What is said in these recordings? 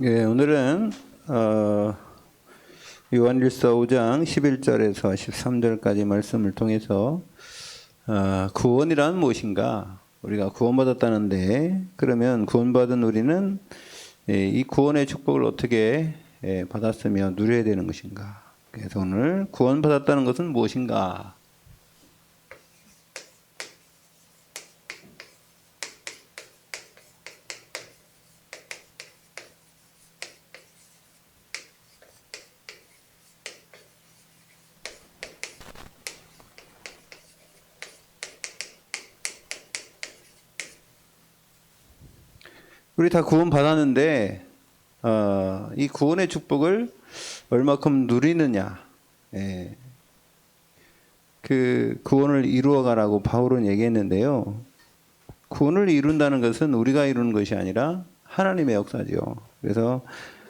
예, 오늘은 요한일서 5장 11절에서 13절까지 말씀을 통해서 구원이란 무엇인가? 우리가 구원받았다는데 그러면 구원받은 우리는 이 구원의 축복을 어떻게 받았으며 누려야 되는 것인가? 그래서 오늘 구원받았다는 것은 무엇인가? 우리 다 구원 받았는데 이 구원의 축복을 얼마큼 누리느냐? 그 구원을 이루어가라고 바울은 얘기했는데요. 구원을 이룬다는 것은 우리가 이루는 것이 아니라 하나님의 역사죠. 그래서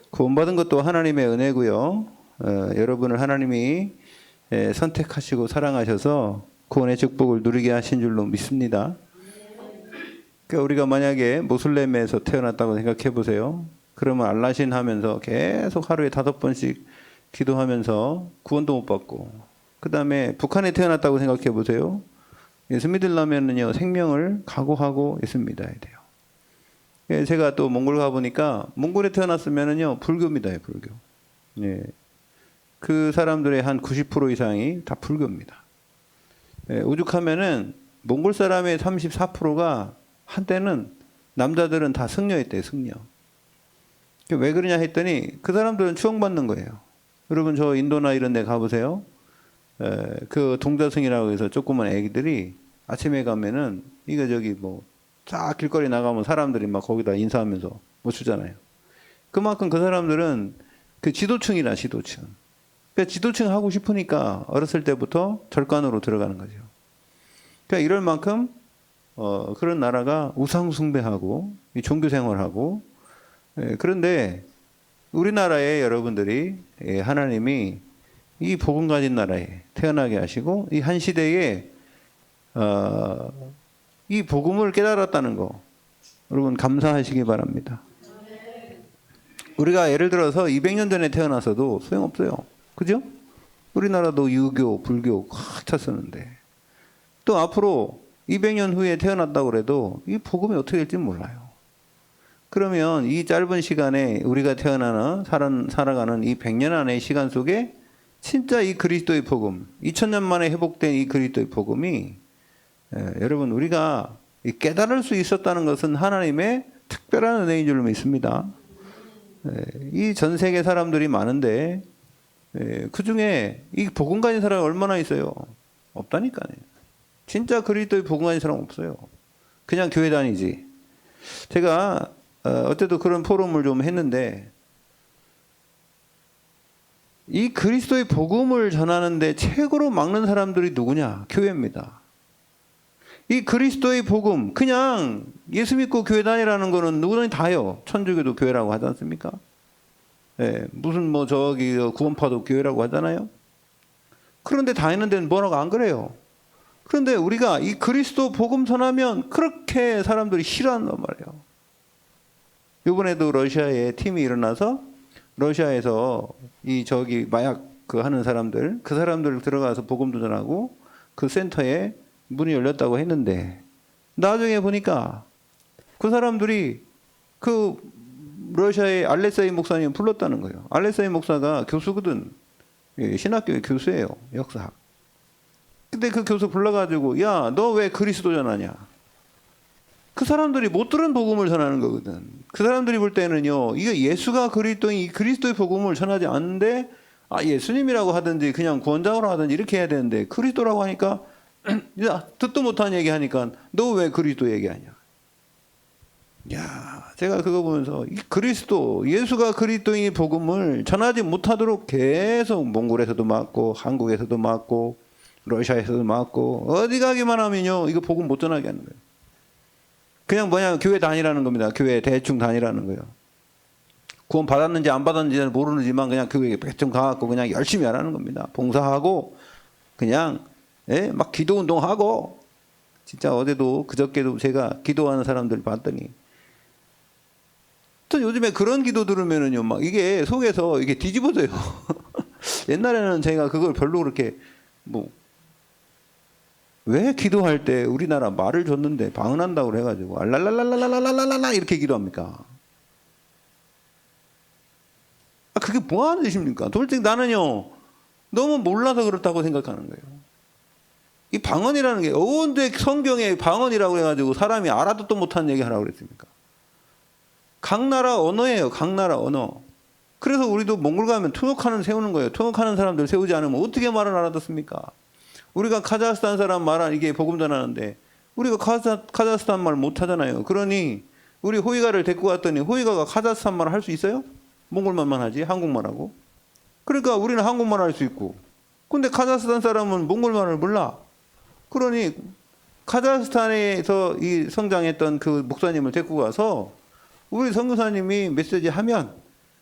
구원받은 것도 하나님의 은혜고요. 여러분을 하나님이 선택하시고 사랑하셔서 구원의 축복을 누리게 하신 줄로 믿습니다. 그러니까 우리가 만약에 모슬렘에서 태어났다고 생각해 보세요. 그러면 알라신 하면서 계속 하루에 5번씩 기도하면서 구원도 못 받고, 그 다음에 북한에 태어났다고 생각해 보세요. 예수 믿으려면요 생명을 각오하고 예수 믿어야 돼요. 제가 또 몽골 가보니까 몽골에 태어났으면요 불교입니다. 불교. 예. 그 사람들의 한 90% 이상이 다 불교입니다. 오죽하면은 몽골 사람의 34%가 한때는 남자들은 다 승려였대요. 승려. 왜 그러냐 했더니 그 사람들은 추앙받는 거예요. 여러분 저 인도나 이런 데 가보세요. 그 동자승이라고 해서 조그만 애기들이 아침에 가면은 이거 저기 뭐 쫙 길거리 나가면 사람들이 막 거기다 인사하면서 뭐 주잖아요. 그만큼 그 사람들은 그 지도층이라 지도층. 그러니까 지도층 하고 싶으니까 어렸을 때부터 절간으로 들어가는 거죠. 그러니까 이럴 만큼 그런 나라가 우상 숭배하고 종교 생활하고, 그런데 우리나라에 여러분들이 하나님이 이 복음 가진 나라에 태어나게 하시고 이 한 시대에 이 복음을 깨달았다는 거 여러분 감사하시기 바랍니다. 우리가 예를 들어서 200년 전에 태어나서도 소용없어요. 그죠? 우리나라도 유교, 불교 꽉 찼었는데 또 앞으로 200년 후에 태어났다고 그래도 이 복음이 어떻게 될지 몰라요. 그러면 이 짧은 시간에 우리가 살아가는 이 100년 안의 시간 속에 진짜 이 그리스도의 복음, 2000년 만에 회복된 이 그리스도의 복음이 여러분 우리가 깨달을 수 있었다는 것은 하나님의 특별한 은혜인 줄 믿습니다. 이 전 세계 사람들이 많은데 그 중에 이 복음 가진 사람이 얼마나 있어요? 없다니까요. 진짜 그리스도의 복음 가진 사람 없어요. 그냥 교회 다니지. 제가 어때도 그런 포럼을 좀 했는데 이 그리스도의 복음을 전하는데 최고로 막는 사람들이 누구냐? 교회입니다. 이 그리스도의 복음, 그냥 예수 믿고 교회 다니라는 거는 누구든지 다요. 천주교도 교회라고 하지 않습니까? 무슨 뭐 저기 구원파도 교회라고 하잖아요. 그런데 다니는 데는 뭐라고 안 그래요. 그런데 우리가 이 그리스도 복음 전하면 그렇게 사람들이 싫어한단 말이에요. 이번에도 러시아에 팀이 일어나서 러시아에서 이 저기 마약 그 하는 사람들, 그 사람들 들어가서 복음도 전하고 그 센터에 문이 열렸다고 했는데 나중에 보니까 그 사람들이 그 러시아의 알렉세이 목사님 불렀다는 거예요. 알렉세이 목사가 교수거든. 신학교의 교수예요. 역사학. 근데 그 교수 불러가지고 야, 너 왜 그리스도 전하냐? 그 사람들이 못 들은 복음을 전하는 거거든. 그 사람들이 볼 때는요, 이거 예수가 그리스도인 이 그리스도의 복음을 전하지 않는데 예수님이라고 하든지 그냥 구원자라고 하든지 이렇게 해야 되는데 그리스도라고 하니까 야, 듣도 못한 얘기 하니까 너 왜 그리스도 얘기하냐? 야, 제가 그거 보면서 이 그리스도, 예수가 그리스도인 복음을 전하지 못하도록 계속 몽골에서도 맞고 한국에서도 맞고 러시아에서도 맞고 어디 가기만 하면요 이거 복음 못 전하게 하는 거예요. 그냥 뭐냐 교회 다니라는 겁니다. 교회 대충 다니라는 거예요. 구원 받았는지 안 받았는지는 모르지만 그냥 교회에 대충 가갖고 그냥 열심히 하라는 겁니다. 봉사하고 그냥 막 기도 운동하고. 진짜 어제도 그저께도 제가 기도하는 사람들 봤더니 또 요즘에 그런 기도 들으면은요, 막 이게 속에서 이게 뒤집어져요. 옛날에는 제가 그걸 별로 그렇게 뭐 왜 기도할 때 우리나라 말을 줬는데 방언한다고 해가지고 알랄랄랄랄랄랄랄라 이렇게 기도합니까? 아, 그게 뭐 하는 짓입니까? 솔직히 나는요 너무 몰라서 그렇다고 생각하는 거예요. 이 방언이라는 게 언제 성경에 방언이라고 해가지고 사람이 알아듣도 못하는 얘기 하라고 그랬습니까? 각 나라 언어예요. 각 나라 언어. 그래서 우리도 몽골 가면 통역하는 세우는 거예요. 통역하는 사람들 세우지 않으면 어떻게 말을 알아듣습니까? 우리가 카자흐스탄 사람 말한 이게 복음 전하는데 우리가 카자흐스탄 말 못하잖아요. 그러니 우리 호의가를 데리고 왔더니 호의가가 카자흐스탄 말 할 수 있어요? 몽골말만 하지 한국말하고. 그러니까 우리는 한국말 할 수 있고 근데 카자흐스탄 사람은 몽골말을 몰라. 그러니 카자흐스탄에서 이 성장했던 그 목사님을 데리고 가서 우리 선교사님이 메시지 하면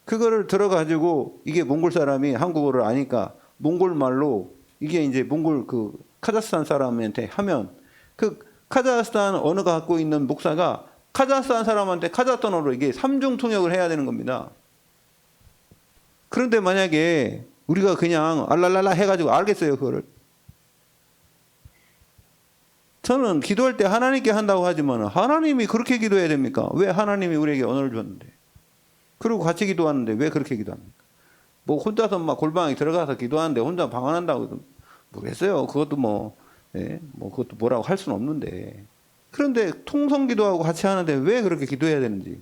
그거를 들어가지고 이게 몽골 사람이 한국어를 아니까 몽골 말로 이게 이제 몽골 그 카자흐스탄 사람한테 하면 그 카자흐스탄 언어가 갖고 있는 목사가 카자흐스탄 사람한테 카자흐스탄어로 이게 삼중 통역을 해야 되는 겁니다. 그런데 만약에 우리가 그냥 알랄랄라 해가지고 알겠어요 그거를. 저는 기도할 때 하나님께 한다고 하지만 하나님이 그렇게 기도해야 됩니까? 왜 하나님이 우리에게 언어를 줬는데 그리고 같이 기도하는데 왜 그렇게 기도합니까? 뭐 혼자서 막 골방에 들어가서 기도하는데 혼자 방언한다고 모르겠어요. 그것도 뭐, 예, 뭐 그것도 뭐라고 할 수는 없는데 그런데 통성 기도하고 같이 하는데 왜 그렇게 기도해야 되는지.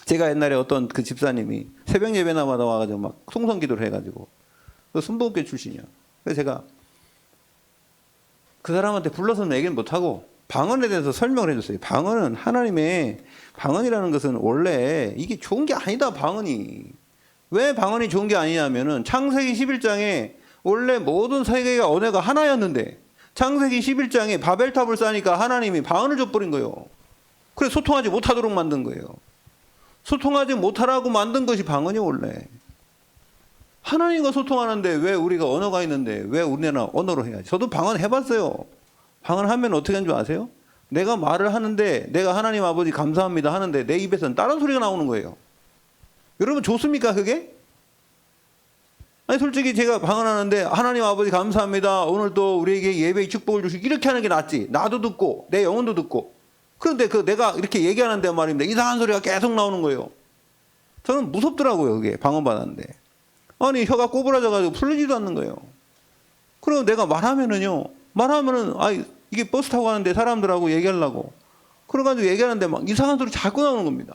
제가 옛날에 어떤 그 집사님이 새벽 예배나마다 와가지고 막 통성 기도를 해가지고 그 순복음교 출신이야. 그래서 제가 그 사람한테 불러서는 얘기는 못하고 방언에 대해서 설명을 해줬어요. 방언은 하나님의 방언이라는 것은 원래 이게 좋은 게 아니다. 방언이 왜 방언이 좋은 게 아니냐면은 창세기 11장에 원래 모든 세계가 언어가 하나였는데 창세기 11장에 바벨탑을 쌓으니까 하나님이 방언을 줘버린 거예요. 그래서 소통하지 못하도록 만든 거예요. 소통하지 못하라고 만든 것이 방언이 원래. 하나님과 소통하는데 왜 우리가 언어가 있는데 왜 우리나라 언어로 해야지. 저도 방언 해봤어요. 방언 하면 어떻게 하는 줄 아세요? 내가 말을 하는데 내가 하나님 아버지 감사합니다 하는데 내 입에서는 다른 소리가 나오는 거예요. 여러분 좋습니까 그게? 아니 솔직히 제가 방언하는데 하나님 아버지 감사합니다 오늘 또 우리에게 예배의 축복을 주시고 이렇게 하는 게 낫지. 나도 듣고 내 영혼도 듣고. 그런데 그 내가 이렇게 얘기하는데 말입니다 이상한 소리가 계속 나오는 거예요. 저는 무섭더라고요 그게 방언 받았는데. 아니 혀가 꼬부라져 가지고 풀리지도 않는 거예요. 그럼 내가 말하면은 이게 버스 타고 가는데 사람들하고 얘기하려고 그래가지고 얘기하는데 막 이상한 소리 자꾸 나오는 겁니다.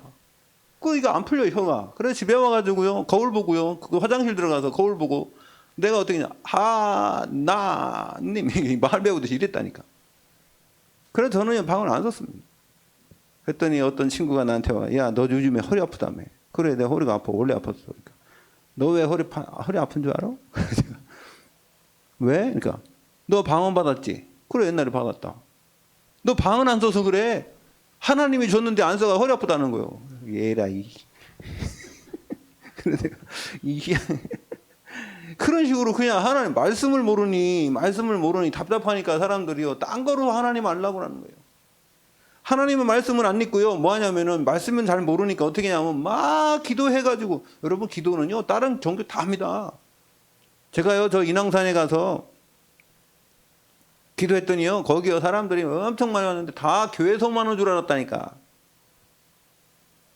이거 안 풀려요 혀가. 그래서 집에 와가지고요 거울 보고요 그 화장실 들어가서 거울 보고 내가 어떻게 하냐 하나님이 말 배우듯이 이랬다니까. 그래서 저는 방언을 안 썼습니다. 그랬더니 어떤 친구가 나한테 와 야 너 요즘에 허리 아프다며. 그래 내가 허리가 아파 원래 아팠어. 그러니까 너 왜 허리 아픈 줄 알아? 왜? 그러니까 너 방언 받았지? 그래 옛날에 받았다. 너 방언 안 써서 그래. 하나님이 줬는데 안 써가 허리 아프다는 거예요. 얘라 이. 그래서 내가 그런 식으로 그냥 하나님 말씀을 모르니 답답하니까 사람들이요 딴 거로 하나님 알라고 하는 거예요. 하나님의 말씀을 안 믿고요 뭐 하냐면은 말씀은 잘 모르니까 어떻게 하냐면 막 기도해가지고. 여러분 기도는요 다른 종교 다 합니다. 제가요 저 인왕산에 가서 기도했더니요 거기요 사람들이 엄청 많이 왔는데 다 교회소만 온 줄 알았다니까.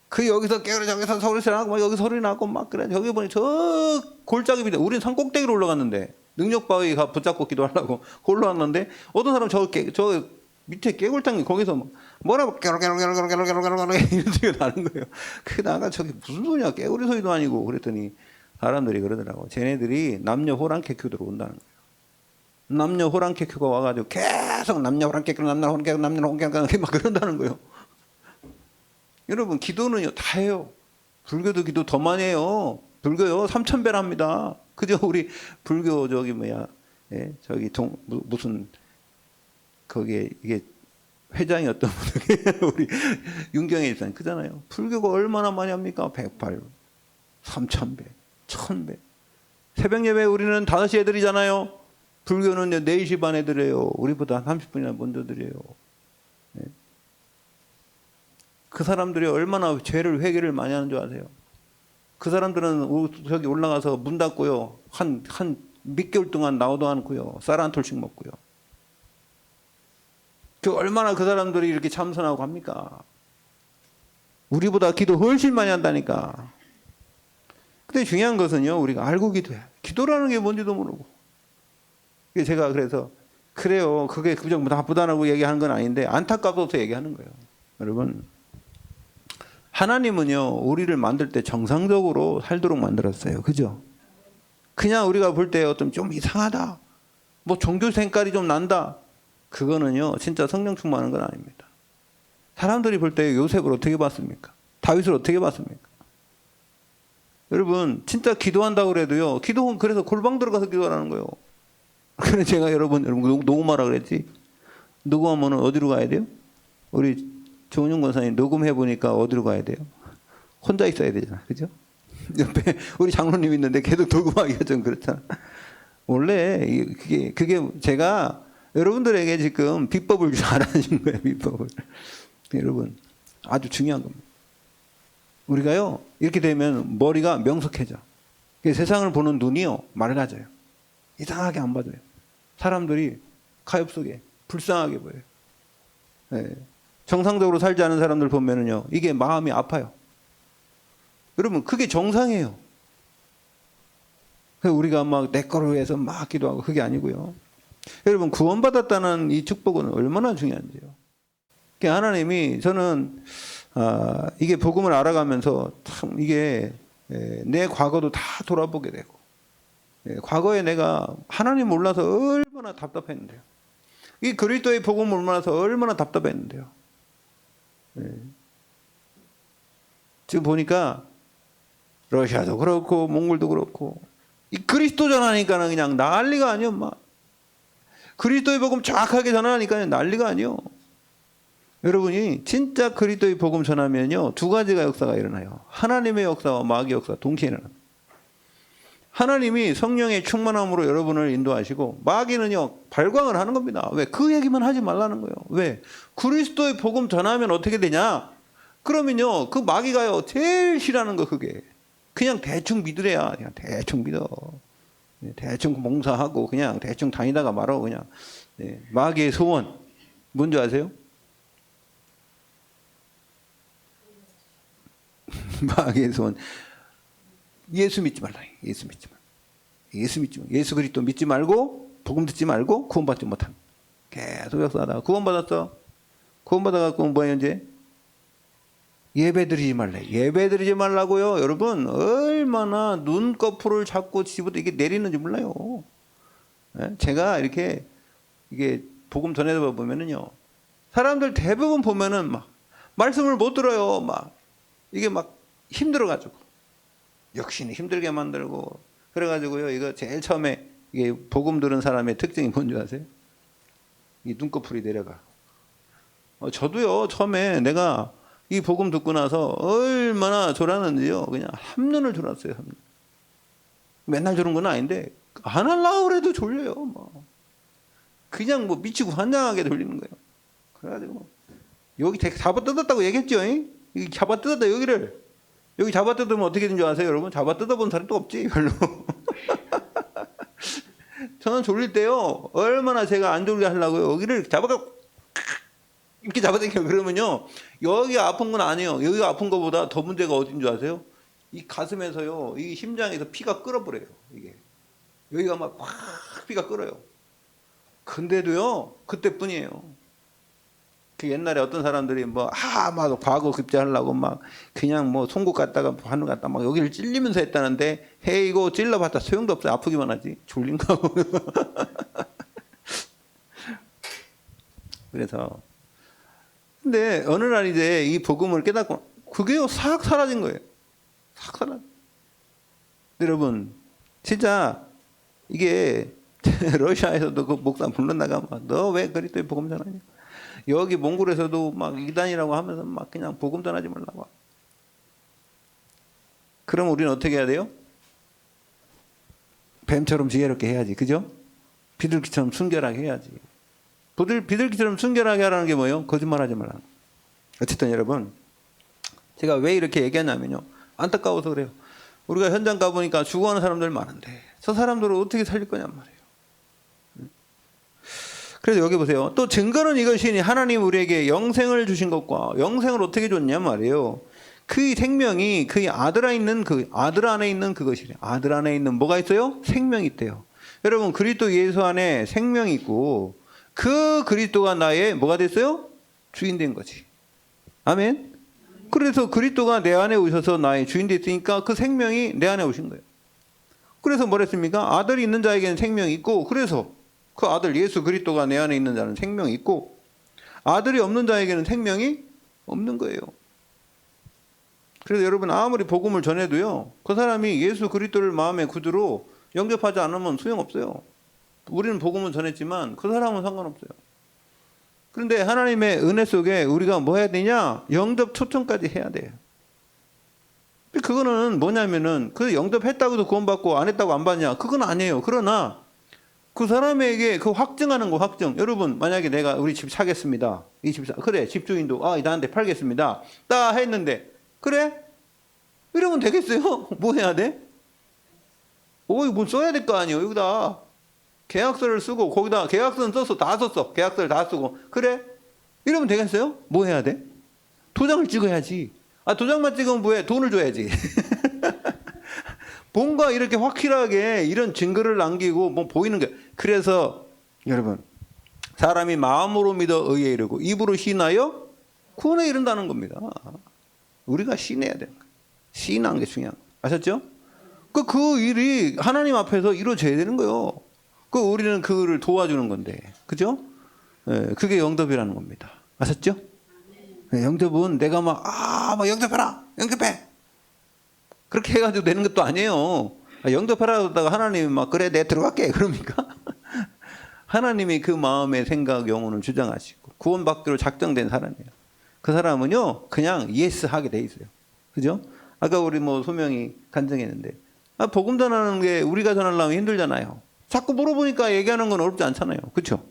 그 여기서 깨우려 저기서 소리 나고 막 여기 소리 나고 막 그래. 저기 보니 저 골짜기입니다. 우리는 산 꼭대기로 올라갔는데 능력바위 붙잡고 기도하려고 올라왔는데 어떤 사람 저 밑에 깨골탕이 거기서 막 뭐라고 깨로깨로깨로깨로깨로깨로 이런 소리가 나는 거예요. 그 나가 저기 무슨 소리야 깨구리 소리도 아니고. 그랬더니 사람들이 그러더라고. 쟤네들이 남녀 호랑캐큐 들어온다는 거예요. 남녀 호랑캐큐가 와가지고 계속 남녀 호랑캐큐 막 그런다는 거예요. 여러분 기도는요 다 해요. 불교도 기도 더 많이 해요. 불교요 3000배를 합니다. 그저 우리 불교 저기 무슨 거기에 이게 회장이었던 분이 우리 윤경에 있잖아요. 그잖아요. 불교가 얼마나 많이 합니까? 108, 3000배, 1000배. 새벽 예배 우리는 5시에 드리잖아요. 불교는 4시 반에 드려요. 우리보다 30분이나 먼저 드려요. 네. 그 사람들이 얼마나 죄를 회개를 많이 하는 줄 아세요? 그 사람들은 저기 올라가서 문 닫고요. 한 몇 개월 동안 나오도 않고요. 쌀 한 톨씩 먹고요. 얼마나 그 사람들이 이렇게 참선하고 합니까? 우리보다 기도 훨씬 많이 한다니까. 근데 중요한 것은요, 우리가 알고 기도해. 기도라는 게 뭔지도 모르고. 제가 그래서, 그래요. 그게 그저 나쁘다고 얘기하는 건 아닌데, 안타까워서 얘기하는 거예요. 여러분, 하나님은요, 우리를 만들 때 정상적으로 살도록 만들었어요. 그죠? 그냥 우리가 볼 때 어떤 좀 이상하다. 뭐 종교 색깔이 좀 난다. 그거는요, 진짜 성령 충만한 건 아닙니다. 사람들이 볼 때 요셉을 어떻게 봤습니까? 다윗을 어떻게 봤습니까? 여러분, 진짜 기도한다고 그래도요, 기도는 그래서 골방 들어가서 기도하라는 거예요. 그래서 제가 여러분 녹음하라 그랬지. 녹음하면 어디로 가야 돼요? 우리 조은영 권사님 녹음해보니까 어디로 가야 돼요? 혼자 있어야 되잖아. 그죠? 옆에 우리 장로님 있는데 계속 녹음하기가 좀 그렇잖아. 원래 그게 제가 여러분들에게 지금 비법을 알아주신 거예요. 비법을. 여러분, 아주 중요한 겁니다. 우리가요, 이렇게 되면 머리가 명석해져. 세상을 보는 눈이요, 맑아져요. 이상하게 안 봐줘요. 사람들이 가엾 속에 불쌍하게 보여요. 네. 정상적으로 살지 않은 사람들 보면은요, 이게 마음이 아파요. 여러분, 그게 정상이에요. 우리가 막 내 거로 해서 막 기도하고 그게 아니고요. 여러분, 구원받았다는 이 축복은 얼마나 중요한지요. 하나님이 저는 이게 복음을 알아가면서 참 이게 내 과거도 다 돌아보게 되고, 과거에 내가 하나님 몰라서 얼마나 답답했는데요. 이 그리스도의 복음을 몰라서 얼마나 답답했는데요. 지금 보니까 러시아도 그렇고 몽골도 그렇고 이 그리스도 전하니까는 그냥 난리가 아니요. 막 그리스도의 복음 정확하게 전하니까 난리가 아니요. 여러분이 진짜 그리스도의 복음 전하면요, 두 가지가 역사가 일어나요. 하나님의 역사와 마귀의 역사 동시에 일어납니다. 하나님이 성령의 충만함으로 여러분을 인도하시고, 마귀는요 발광을 하는 겁니다. 왜? 그 얘기만 하지 말라는 거예요. 왜? 그리스도의 복음 전하면 어떻게 되냐? 그러면요 그 마귀가요 제일 싫어하는 거 그게 그냥 대충 믿으래야. 그냥 대충 믿어. 대충 봉사하고 그냥 대충 다니다가 말하고 그냥. 마귀의 소원 뭔지 아세요? 마귀의 소원, 예수 믿지 말라. 예수 믿지 말라. 예수 믿지 말라. 예수 그리스도 믿지 말고 복음 듣지 말고 구원받지 못한. 계속 역사하다가 구원받았어. 구원받아갖고 뭐야 이제? 예배드리지 말래. 예배드리지 말라고요. 여러분, 얼마나 눈꺼풀을 잡고 집어도 이게 내리는지 몰라요. 제가 이렇게 이게 복음 전해다 보면은요, 사람들 대부분 보면은 막 말씀을 못 들어요. 막 이게 막 힘들어가지고, 역시는 힘들게 만들고 그래가지고요. 이거 제일 처음에 이게 복음 들은 사람의 특징이 뭔지 아세요? 이 눈꺼풀이 내려가. 저도요 처음에 내가 이 복음 듣고 나서 얼마나 졸았는지요. 그냥 한눈을 졸았어요. 한눈. 맨날 졸은 건 아닌데 안 하려고 그래도 졸려요. 뭐. 그냥 뭐 미치고 환장하게 졸리는 거예요. 그래가지고 여기 잡아 뜯었다고 얘기했죠. 여기 잡아 뜯었다. 여기 잡아 뜯으면 어떻게 된 줄 아세요, 여러분? 잡아 뜯어본 사람도 없지 별로. 저는 졸릴 때요 얼마나 제가 안 졸게 하려고요. 여기를 잡아가 이렇게 잡아당겨. 그러면요 여기 아픈 건 아니에요. 여기가 아픈 것보다 더 문제가 어딘 줄 아세요? 이 가슴에서요, 이 심장에서 피가 끓어버려요. 이게 여기가 막 확 피가 끓어요. 근데도요 그때뿐이에요. 그 옛날에 어떤 사람들이 막 과거 급제하려고 막 그냥 뭐 송곳 갖다가 바늘 갖다 막 여기를 찔리면서 했다는데, 헤이 이거 찔러봤자 소용도 없어요. 아프기만 하지. 졸린가 하고. 그래서 근데 어느 날 이제 이 복음을 깨닫고 그게요 싹 사라진 거예요. 싹 사라져. 여러분 진짜 이게 러시아에서도 그 목사 불러나가면 너 왜 그리스도의 복음 전하냐? 여기 몽골에서도 막 이단이라고 하면서 막 그냥 복음 전하지 말라고. 그럼 우리는 어떻게 해야 돼요? 뱀처럼 지혜롭게 해야지. 그죠? 비둘기처럼 순결하게 해야지. 비둘기처럼 순결하게 하라는 게 뭐예요? 거짓말하지 말라는. 어쨌든 여러분, 제가 왜 이렇게 얘기하냐면요. 안타까워서 그래요. 우리가 현장 가보니까 죽어가는 사람들 많은데 저 사람들을 어떻게 살릴 거냔 말이에요. 그래서 여기 보세요. 또 증거는 이것이니 하나님 우리에게 영생을 주신 것과 영생을 어떻게 줬냐 말이에요. 그 생명이 그 아들 안에 있는 그 아들 안에 있는 그것이래. 아들 안에 있는 뭐가 있어요? 생명이 있대요. 여러분 그리스도 예수 안에 생명이 있고 그 그리스도가 나의 뭐가 됐어요? 주인 된 거지. 아멘. 그래서 그리스도가 내 안에 오셔서 나의 주인 됐으니까 그 생명이 내 안에 오신 거예요. 그래서 뭐랬습니까? 아들이 있는 자에게는 생명이 있고 그래서 그 아들 예수 그리스도가 내 안에 있는 자는 생명이 있고 아들이 없는 자에게는 생명이 없는 거예요. 그래서 여러분 아무리 복음을 전해도요. 그 사람이 예수 그리스도를 마음의 구주로 영접하지 않으면 소용없어요. 우리는 복음을 전했지만 그 사람은 상관없어요. 그런데 하나님의 은혜 속에 우리가 뭐 해야 되냐? 영접 초청까지 해야 돼요. 그거는 뭐냐면은 그 영접했다고도 구원받고 안 했다고 안 받냐? 그건 아니에요. 그러나 그 사람에게 그 확증하는 거 확증. 여러분 만약에 내가 우리 집 사겠습니다. 이 집 그래 집주인도 나한테 팔겠습니다. 딱 했는데 그래? 이러면 되겠어요? 뭐 해야 돼? 뭐 써야 될 거 아니에요. 여기다 계약서를 쓰고 거기다 계약서는 써서 다 썼어. 계약서를 다 쓰고 그래? 이러면 되겠어요? 뭐 해야 돼? 도장을 찍어야지. 도장만 찍으면 뭐해? 돈을 줘야지. 뭔가 이렇게 확실하게 이런 증거를 남기고 뭐 보이는 게. 그래서 여러분 사람이 마음으로 믿어 의에 이르고 입으로 시인하여 구원에 이른다는 겁니다. 우리가 시인해야 되는 거예요. 시인하는 게 중요한 거예요. 아셨죠? 그 일이 하나님 앞에서 이루어져야 되는 거예요. 우리는 그를 도와주는 건데, 그죠? 네, 그게 영접이라는 겁니다. 아셨죠? 네, 영접은 내가 막 영접해라, 영접해. 그렇게 해가지고 되는 것도 아니에요. 영접하라 하다가 하나님이 막 그래 내 들어갈게 그럽니까? 하나님이 그 마음의 생각, 영혼을 주장하시고 구원받기로 작정된 사람이에요. 그 사람은요 그냥 예스 하게 돼 있어요. 그죠? 아까 우리 소명이 간증했는데 복음 전하는 게 우리가 전하려면 힘들잖아요. 자꾸 물어보니까 얘기하는 건 어렵지 않잖아요. 그렇죠?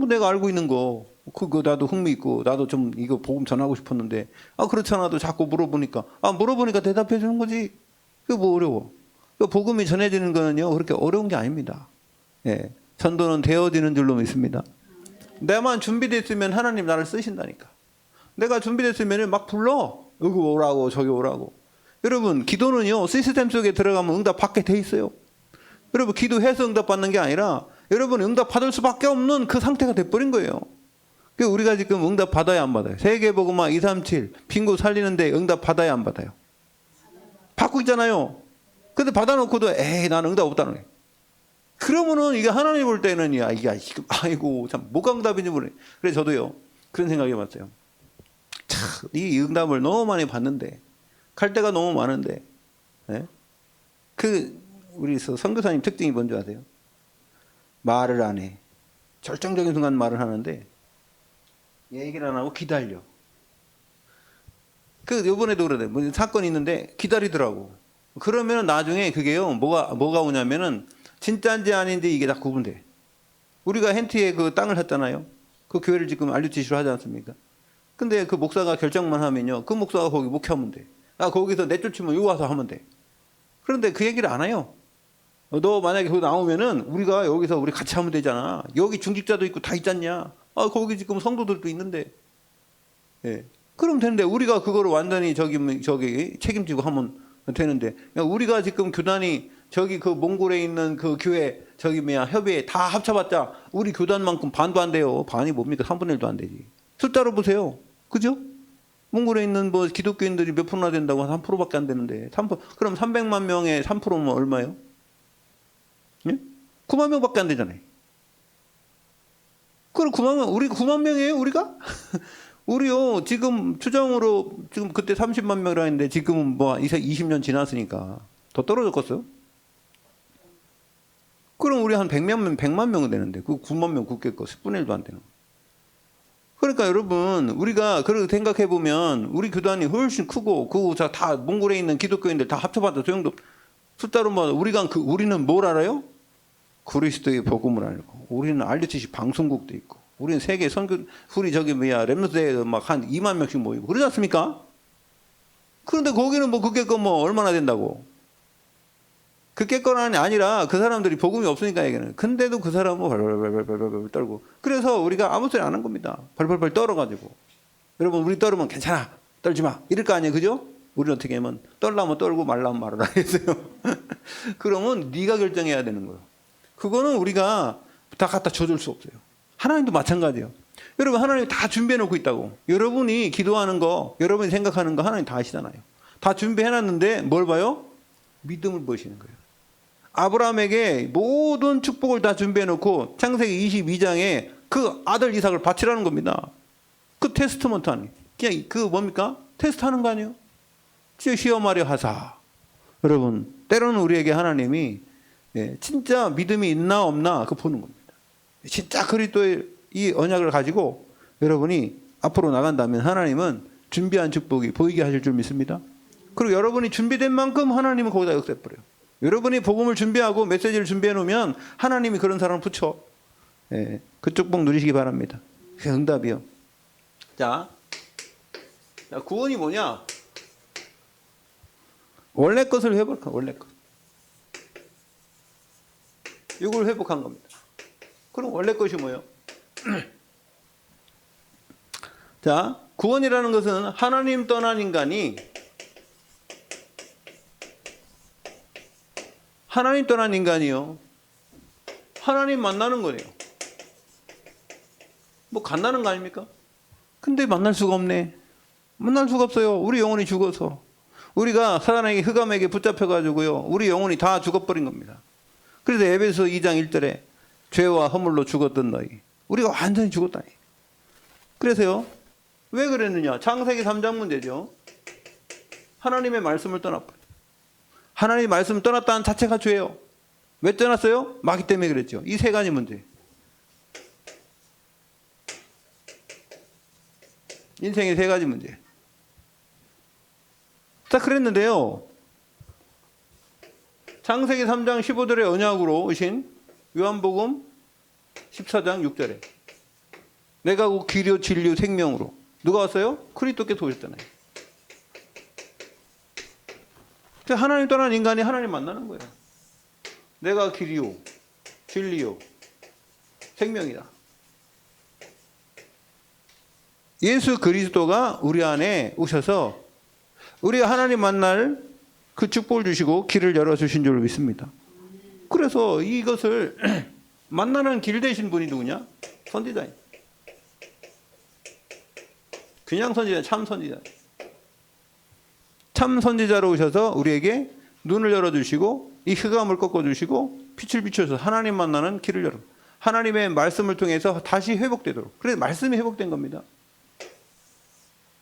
내가 알고 있는 거 그거 나도 흥미 있고 나도 좀 이거 복음 전하고 싶었는데 그렇지 않아도 자꾸 물어보니까 물어보니까 대답해 주는 거지. 그게 뭐 어려워. 복음이 전해지는 거는요 그렇게 어려운 게 아닙니다. 예, 전도는 되어지는 줄로 믿습니다. 내만 준비됐으면 하나님 나를 쓰신다니까. 내가 준비됐으면 막 불러. 여기 오라고 저기 오라고. 여러분 기도는요 시스템 속에 들어가면 응답 받게 돼 있어요. 여러분 기도해서 응답 받는 게 아니라 여러분 응답 받을 수밖에 없는 그 상태가 돼버린 거예요. 우리가 지금 응답 받아야 안 받아요? 세계복음화 237 빈곳 살리는데 응답 받아야 안 받아요? 받고 있잖아요. 근데 받아놓고도 나는 응답 없다는 거예요. 그러면은 이게 하나님 볼 때는 아이고 참 뭐가 응답인지 모르네. 그래서 저도요 그런 생각이 왔어요. 참 이 응답을 너무 많이 받는데 갈 데가 너무 많은데 우리 선교사님 특징이 뭔지 아세요? 말을 안 해. 결정적인 순간 말을 하는데 얘기를 안 하고 기다려. 요번에도 그러네. 사건이 있는데 기다리더라고. 그러면 나중에 그게요 뭐가 오냐면은 진짜인지 아닌지 이게 다 구분돼. 우리가 hen트에 그 땅을 샀잖아요. 그 교회를 지금 RUTC로 하지 않습니까? 근데 그 목사가 결정만 하면요 그 목사가 거기 목회하면 돼. 거기서 내쫓으면 여기 와서 하면 돼. 그런데 그 얘기를 안 해요. 너 만약에 거기 나오면은 우리가 여기서 우리 같이 하면 되잖아. 여기 중직자도 있고 다 있잖냐. 거기 지금 성도들도 있는데. 예. 그럼 되는데 우리가 그거를 완전히 저기 책임지고 하면 되는데 우리가 지금 교단이 저기 그 몽골에 있는 그 교회 협의회 다 합쳐봤자 우리 교단만큼 반도 안 돼요. 반이 뭡니까? 3분의 1도 안 되지. 숫자로 보세요. 그죠? 몽골에 있는 기독교인들이 몇 프로나 된다고 한 3%밖에 안 되는데 3%. 그럼 300만 명의 3%면 얼마예요? 예? 9만 명밖에 안 되잖아요. 그럼 9만 명, 우리 9만 명이에요, 우리가? 우리요, 지금 추정으로, 지금 그때 30만 명이라 했는데 지금은 20년 지났으니까 더 떨어졌겠어요? 그럼 우리 한 100만 명은 되는데, 그 9만 명 굳게 거 10분의 1도 안 되는 거예요. 그러니까 여러분, 우리가 그렇게 생각해보면 우리 교단이 훨씬 크고, 다 몽골에 있는 기독교인들 다 합쳐봐도 소용도 숫자로 우리는 뭘 알아요? 그리스도의 복음을 알고, 우리는 RUTC 방송국도 있고, 우리는 세계 선교, 렘넌트에 막 한 2만 명씩 모이고, 그러지 않습니까? 그런데 거기는 뭐 그게 뭐 얼마나 된다고. 그게 건이 아니라 그 사람들이 복음이 없으니까 얘기는. 근데도 그 사람은 발발발발발 떨고. 그래서 우리가 아무 소리 안 한 겁니다. 발발발 떨어가지고. 여러분 우리 떨으면 괜찮아. 떨지 마. 이럴 거 아니에요. 그죠? 우리는 어떻게 하면 떨라면 떨고 말라면 말아라 했어요. 그러면 네가 결정해야 되는 거예요. 그거는 우리가 다 갖다 줘줄 수 없어요. 하나님도 마찬가지예요. 여러분 하나님이 다 준비해 놓고 있다고. 여러분이 기도하는 거, 여러분이 생각하는 거 하나님 다 아시잖아요. 다 준비해 놨는데 뭘 봐요? 믿음을 보시는 거예요. 아브라함에게 모든 축복을 다 준비해 놓고 창세기 22장에 그 아들 이삭을 바치라는 겁니다. 그 테스트먼트 아니에요. 그냥 그 뭡니까? 테스트 하는 거 아니에요? 시험하려 하사. 여러분 때로는 우리에게 하나님이 진짜 믿음이 있나 없나 그 보는 겁니다. 진짜 그리스도의 이 언약을 가지고 여러분이 앞으로 나간다면 하나님은 준비한 축복이 보이게 하실 줄 믿습니다. 그리고 여러분이 준비된 만큼 하나님은 거기다 역사해버려요. 여러분이 복음을 준비하고 메시지를 준비해 놓으면 하나님이 그런 사람을 붙여. 그 축복 누리시기 바랍니다. 그게 응답이요. 자, 구원이 뭐냐? 원래 것을 회복한 원래 것. 이걸 회복한 겁니다. 그럼 원래 것이 뭐예요? 자, 구원이라는 것은 하나님 떠난 인간이 하나님 떠난 인간이요. 하나님 만나는 거예요. 뭐 간다는 거 아닙니까? 근데 만날 수가 없네. 만날 수가 없어요. 우리 영혼이 죽어서. 우리가 사단에게 흑암에게 붙잡혀가지고요. 우리 영혼이 다 죽어버린 겁니다. 그래서 에베소 2장 1절에 죄와 허물로 죽었던 너희. 우리가 완전히 죽었다니. 그래서요. 왜 그랬느냐? 창세기 3장 문제죠. 하나님의 말씀을 떠났어요. 하나님의 말씀을 떠났다는 자체가 죄예요. 왜 떠났어요? 마귀 때문에 그랬죠. 이 세 가지 문제. 인생의 세 가지 문제. 자, 그랬는데요. 창세기 3장 15절의 언약으로 오신 요한복음 14장 6절에 내가 곧 길이요 진리요 생명으로 누가 왔어요? 그리스도께서 오셨잖아요. 하나님 떠난 인간이 하나님 만나는 거예요. 내가 길이요 진리요 생명이다. 예수 그리스도가 우리 안에 오셔서 우리가 하나님 만날 그 축복을 주시고 길을 열어주신 줄 믿습니다. 그래서 이것을 만나는 길 되신 분이 누구냐? 선지자입니다. 그냥 선지자, 참 선지자. 참 선지자로 오셔서 우리에게 눈을 열어주시고 이 흑암을 꺾어주시고 빛을 비춰서 하나님 만나는 길을 열어. 하나님의 말씀을 통해서 다시 회복되도록. 그래서 말씀이 회복된 겁니다.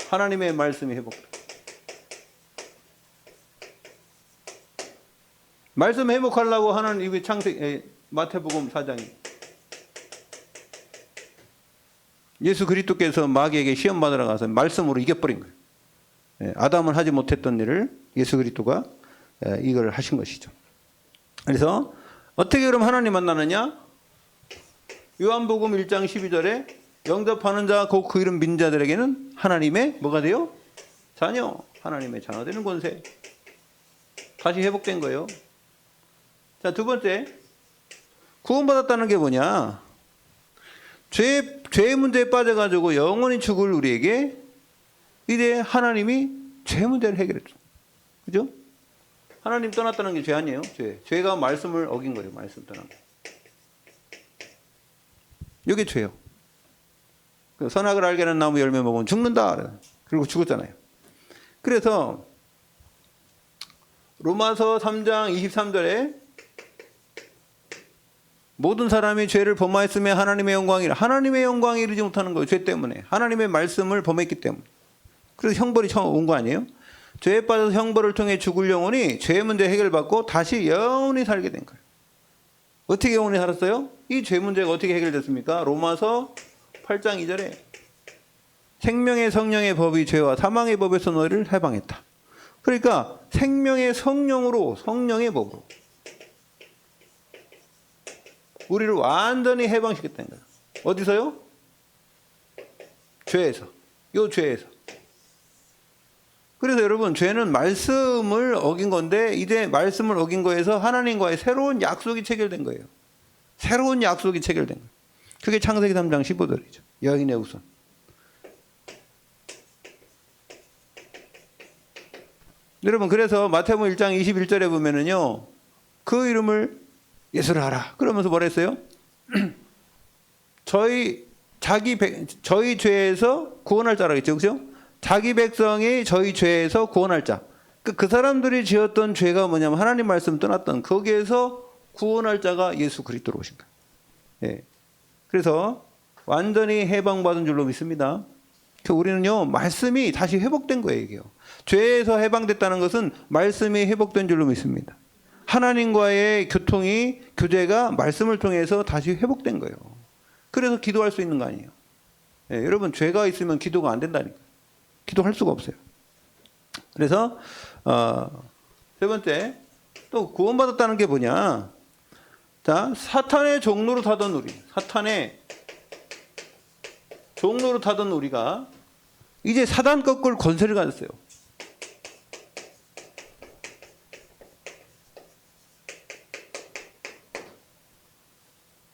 하나님의 말씀이 회복돼. 말씀 회복하려고 하는 이 마태복음 4장이 예수 그리스도께서 마귀에게 시험 받으러 가서 말씀으로 이겨버린 거예요. 아담은 하지 못했던 일을 예수 그리스도가 이걸 하신 것이죠. 그래서 어떻게 그럼 하나님 만나느냐? 요한복음 1장 12절에 영접하는 자 곧 그 이름 믿는 자들에게는 하나님의 뭐가 돼요? 자녀. 하나님의 자녀 되는 권세. 다시 회복된 거예요. 자, 두 번째. 구원받았다는 게 뭐냐? 죄의 문제에 빠져가지고 영원히 죽을 우리에게 이제 하나님이 죄 문제를 해결했죠. 그죠? 하나님 떠났다는 게 죄 아니에요? 죄. 죄가 말씀을 어긴 거예요. 말씀 떠난 거. 이게 죄요. 선악을 알게 하는 나무 열매 먹으면 죽는다. 그리고 죽었잖아요. 그래서 로마서 3장 23절에 모든 사람이 죄를 범하였으며 하나님의 영광이라. 하나님의 영광이 이르지 못하는 거예요. 죄 때문에. 하나님의 말씀을 범했기 때문에. 그래서 형벌이 처음 온 거 아니에요? 죄에 빠져서 형벌을 통해 죽을 영혼이 죄 문제 해결받고 다시 영원히 살게 된 거예요. 어떻게 영원히 살았어요? 이 죄 문제가 어떻게 해결됐습니까? 로마서 8장 2절에 생명의 성령의 법이 죄와 사망의 법에서 너희를 해방했다. 그러니까 생명의 성령으로, 성령의 법으로 우리를 완전히 해방시켰다는 거예요. 어디서요? 죄에서. 요 죄에서. 그래서 여러분, 죄는 말씀을 어긴 건데 이제 말씀을 어긴 거에서 하나님과의 새로운 약속이 체결된 거예요. 새로운 약속이 체결된 거예요. 그게 창세기 3장 15절이죠. 여인의 후손. 여러분, 그래서 마태복음 1장 21절에 보면은요, 그 이름을 예수라 하라. 그러면서 뭐라 했어요? 저희 죄에서 구원할 자라고 했죠. 그죠? 자기 백성이 저희 죄에서 구원할 자. 그 사람들이 지었던 죄가 뭐냐면 하나님 말씀 떠났던 거기에서 구원할 자가 예수 그리스도로 오신 거예요. 예. 그래서 완전히 해방받은 줄로 믿습니다. 우리는요, 말씀이 다시 회복된 거예요, 이게요. 죄에서 해방됐다는 것은 말씀이 회복된 줄로 믿습니다. 하나님과의 교제가 말씀을 통해서 다시 회복된 거예요. 그래서 기도할 수 있는 거 아니에요. 예, 여러분, 죄가 있으면 기도가 안 된다니까요. 기도할 수가 없어요. 그래서 세 번째, 또 구원받았다는 게 뭐냐? 자, 사탄의 종로로 타던 우리, 사탄의 종로로 타던 우리가 이제 사단 꺾을 권세를 가졌어요.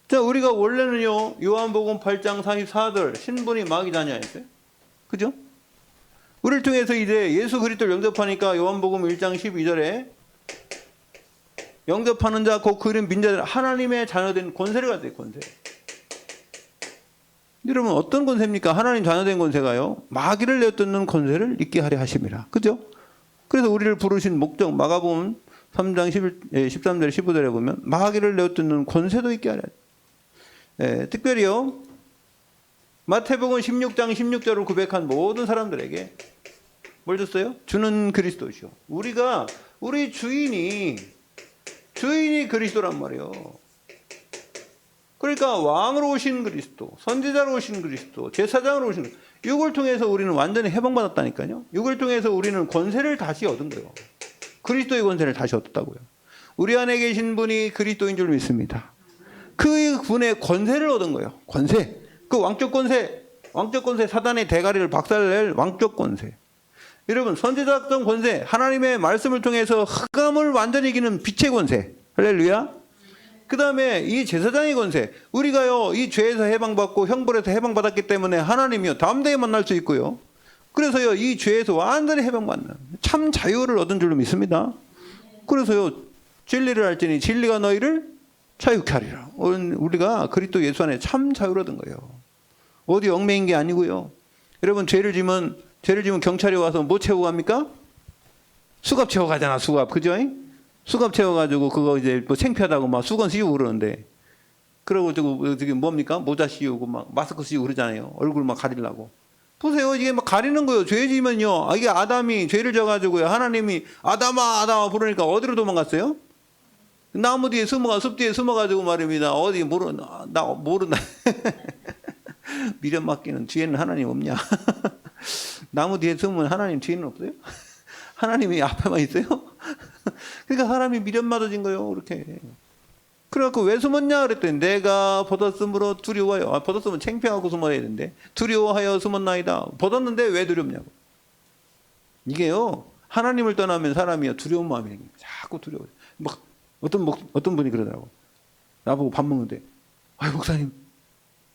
자, 우리가 원래는요, 요한복음 8장 34절, 신분이 마귀 자녀였어요. 그죠? 우리를 통해서 이제 예수 그리스도를 영접하니까 요한복음 1장 12절에 영접하는 자, 곧 그 이름 민자들, 하나님의 자녀된 권세를 가져요, 권세. 여러분, 어떤 권세입니까? 하나님 자녀된 권세가요, 마귀를 내어뜯는 권세를 있게 하려 하심이라. 그죠? 그래서 우리를 부르신 목적, 마가복음 3장 13절 15절에 보면 마귀를 내어뜯는 권세도 있게 하려. 예, 특별히요, 마태복음 16장 16절을 고백한 모든 사람들에게 뭘 줬어요? 주는 그리스도시오. 우리 주인이 그리스도란 말이에요. 그러니까 왕으로 오신 그리스도, 선지자로 오신 그리스도, 제사장으로 오신 그리스도, 이걸 통해서 우리는 완전히 해방받았다니까요. 이걸 통해서 우리는 권세를 다시 얻은 거예요. 그리스도의 권세를 다시 얻었다고요. 우리 안에 계신 분이 그리스도인 줄 믿습니다. 그 분의 권세를 얻은 거예요. 권세. 그 왕적 권세, 사단의 대가리를 박살낼 왕적 권세. 여러분, 선지자적 권세, 하나님의 말씀을 통해서 흑암을 완전히 이기는 빛의 권세. 할렐루야. 그 다음에 이 제사장의 권세. 우리가요, 이 죄에서 해방받고 형벌에서 해방받았기 때문에 하나님이요, 담대히 만날 수 있고요. 그래서요, 이 죄에서 완전히 해방받는 참 자유를 얻은 줄로 믿습니다. 그래서요, 진리를 알지니 진리가 너희를 자유케 하리라. 우리가 그리스도 예수 안에 참 자유를 얻은 거예요. 어디 얽매인 게 아니고요. 여러분, 죄를 지면 경찰이 와서 뭐 채우고 갑니까? 수갑 채워 가잖아, 수갑. 그죠? 수갑 채워가지고 그거 이제 뭐 창피하다고 막 수건 씌우고 그러는데, 그러고 저기 뭡니까? 모자 씌우고 막 마스크 씌우고 그러잖아요. 얼굴 막 가리려고. 보세요, 이게 막 가리는 거예요. 죄 지면요, 이게 아담이 죄를 져가지고요, 하나님이 아담아 부르니까 어디로 도망갔어요? 나무 뒤에 숲 뒤에 숨어가지고 말입니다. 어디 모르나 미련 맡기는 뒤에는 하나님 없냐? 나무 뒤에 숨으면 하나님 뒤에는 없어요? 하나님이 앞에만 있어요? 그러니까 사람이 미련 맞아진 거예요, 그렇게. 그래갖고 왜 숨었냐 그랬더니 내가 벗었으므로 두려워요. 벗었으면 창피하고 숨어야 되는데 두려워하여 숨었나이다. 벗었는데 왜 두렵냐고. 이게요, 하나님을 떠나면 사람이 두려운 마음이 생겨요. 자꾸 두려워요. 막 어떤 분이 그러더라고. 나보고 밥 먹는데, 아이 목사님,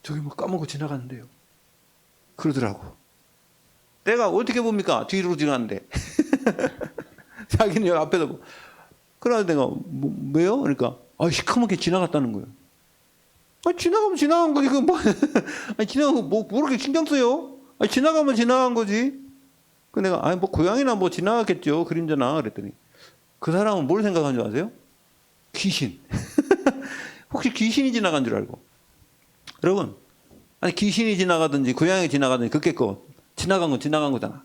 저기 뭐 까먹고 지나가는데요. 그러더라고. 내가 어떻게 봅니까? 뒤로 지나가는데. 자기는 여기 앞에서 뭐. 그러다 내가 왜요? 그러니까 시커멓게 지나갔다는 거예요. 지나가면 지나간 거지. 그 뭐 지나가고 뭐 그렇게 신경 써요? 지나가면 지나간 거지. 그 내가 뭐 고양이나 뭐 지나갔겠죠, 그림자나. 그랬더니 그 사람은 뭘 생각한 줄 아세요? 귀신. 혹시 귀신이 지나간 줄 알고. 여러분, 귀신이 지나가든지 고양이 지나가든지 그게 지나간 건 지나간 거잖아.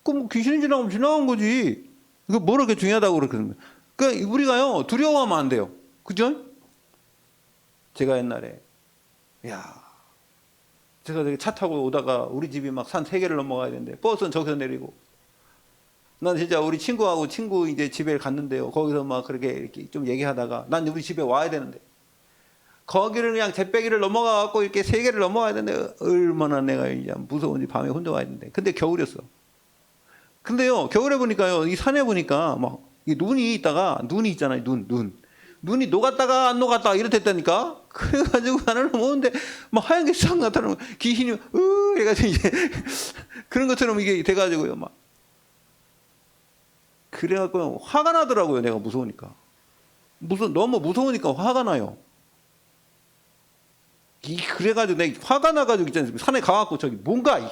그럼 귀신이 지나가면 지나간 거지. 이거 뭐 그렇게 중요하다고 그러거든요. 그러니까 우리가요, 두려워하면 안 돼요. 그죠? 제가 옛날에 제가 차 타고 오다가 우리 집이 막 산 3개를 넘어가야 되는데 버스는 저기서 내리고, 난 진짜 우리 친구하고 이제 집에 갔는데요, 거기서 막 그렇게 이렇게 좀 얘기하다가 난 우리 집에 와야 되는데 거기를 그냥 잿배기를 넘어가 갖고 이렇게 3개를 넘어가야 되는데 얼마나 내가 이제 무서운지 밤에 혼자 와야 되는데, 근데 겨울이었어. 근데요, 겨울에 보니까요, 이 산에 보니까 막 이 눈이 있다가, 눈이 있잖아요, 눈이 녹았다가 안 녹았다가 이렇댔다니까? 그래가지고 하늘을 보는데 막 하얀 게 싹 나타나는 거예요. 귀신이, 해가지고 이제 그런 것처럼 이게 돼가지고요, 막. 그래갖고 화가 나더라고요, 내가 무서우니까. 너무 무서우니까 화가 나요. 그래가지고 내가 화가 나가지고 있잖아요. 산에 가갖고 저기 뭔가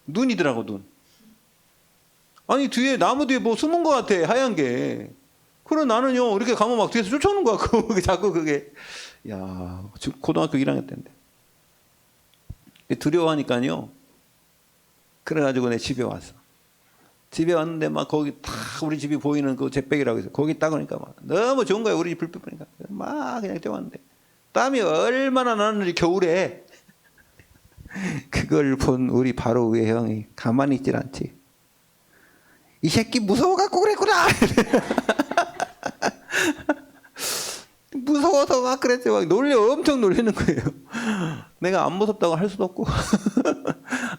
눈이더라고, 눈. 아니 뒤에 나무 뒤에 뭐 숨은 것 같아, 하얀 게. 그래 나는요 이렇게 가면 막 뒤에서 쫓아오는 것 같고 자꾸 그게. 야, 고등학교 1학년 때인데 두려워하니까요. 그래가지고 내 집에 왔어. 집에 왔는데 막 거기 딱 우리 집이 보이는 그 잿백이라고 해서 거기 딱 오니까 막 너무 좋은 거야. 우리 집 불빛 보니까 막 그냥 뛰어왔는데 땀이 얼마나 나는지 겨울에. 그걸 본 우리 바로 위에 형이 가만히 있질 않지. 이 새끼 무서워갖고 그랬구나. 무서워서 막 그랬지. 막 엄청 놀리는 거예요. 내가 안 무섭다고 할 수도 없고.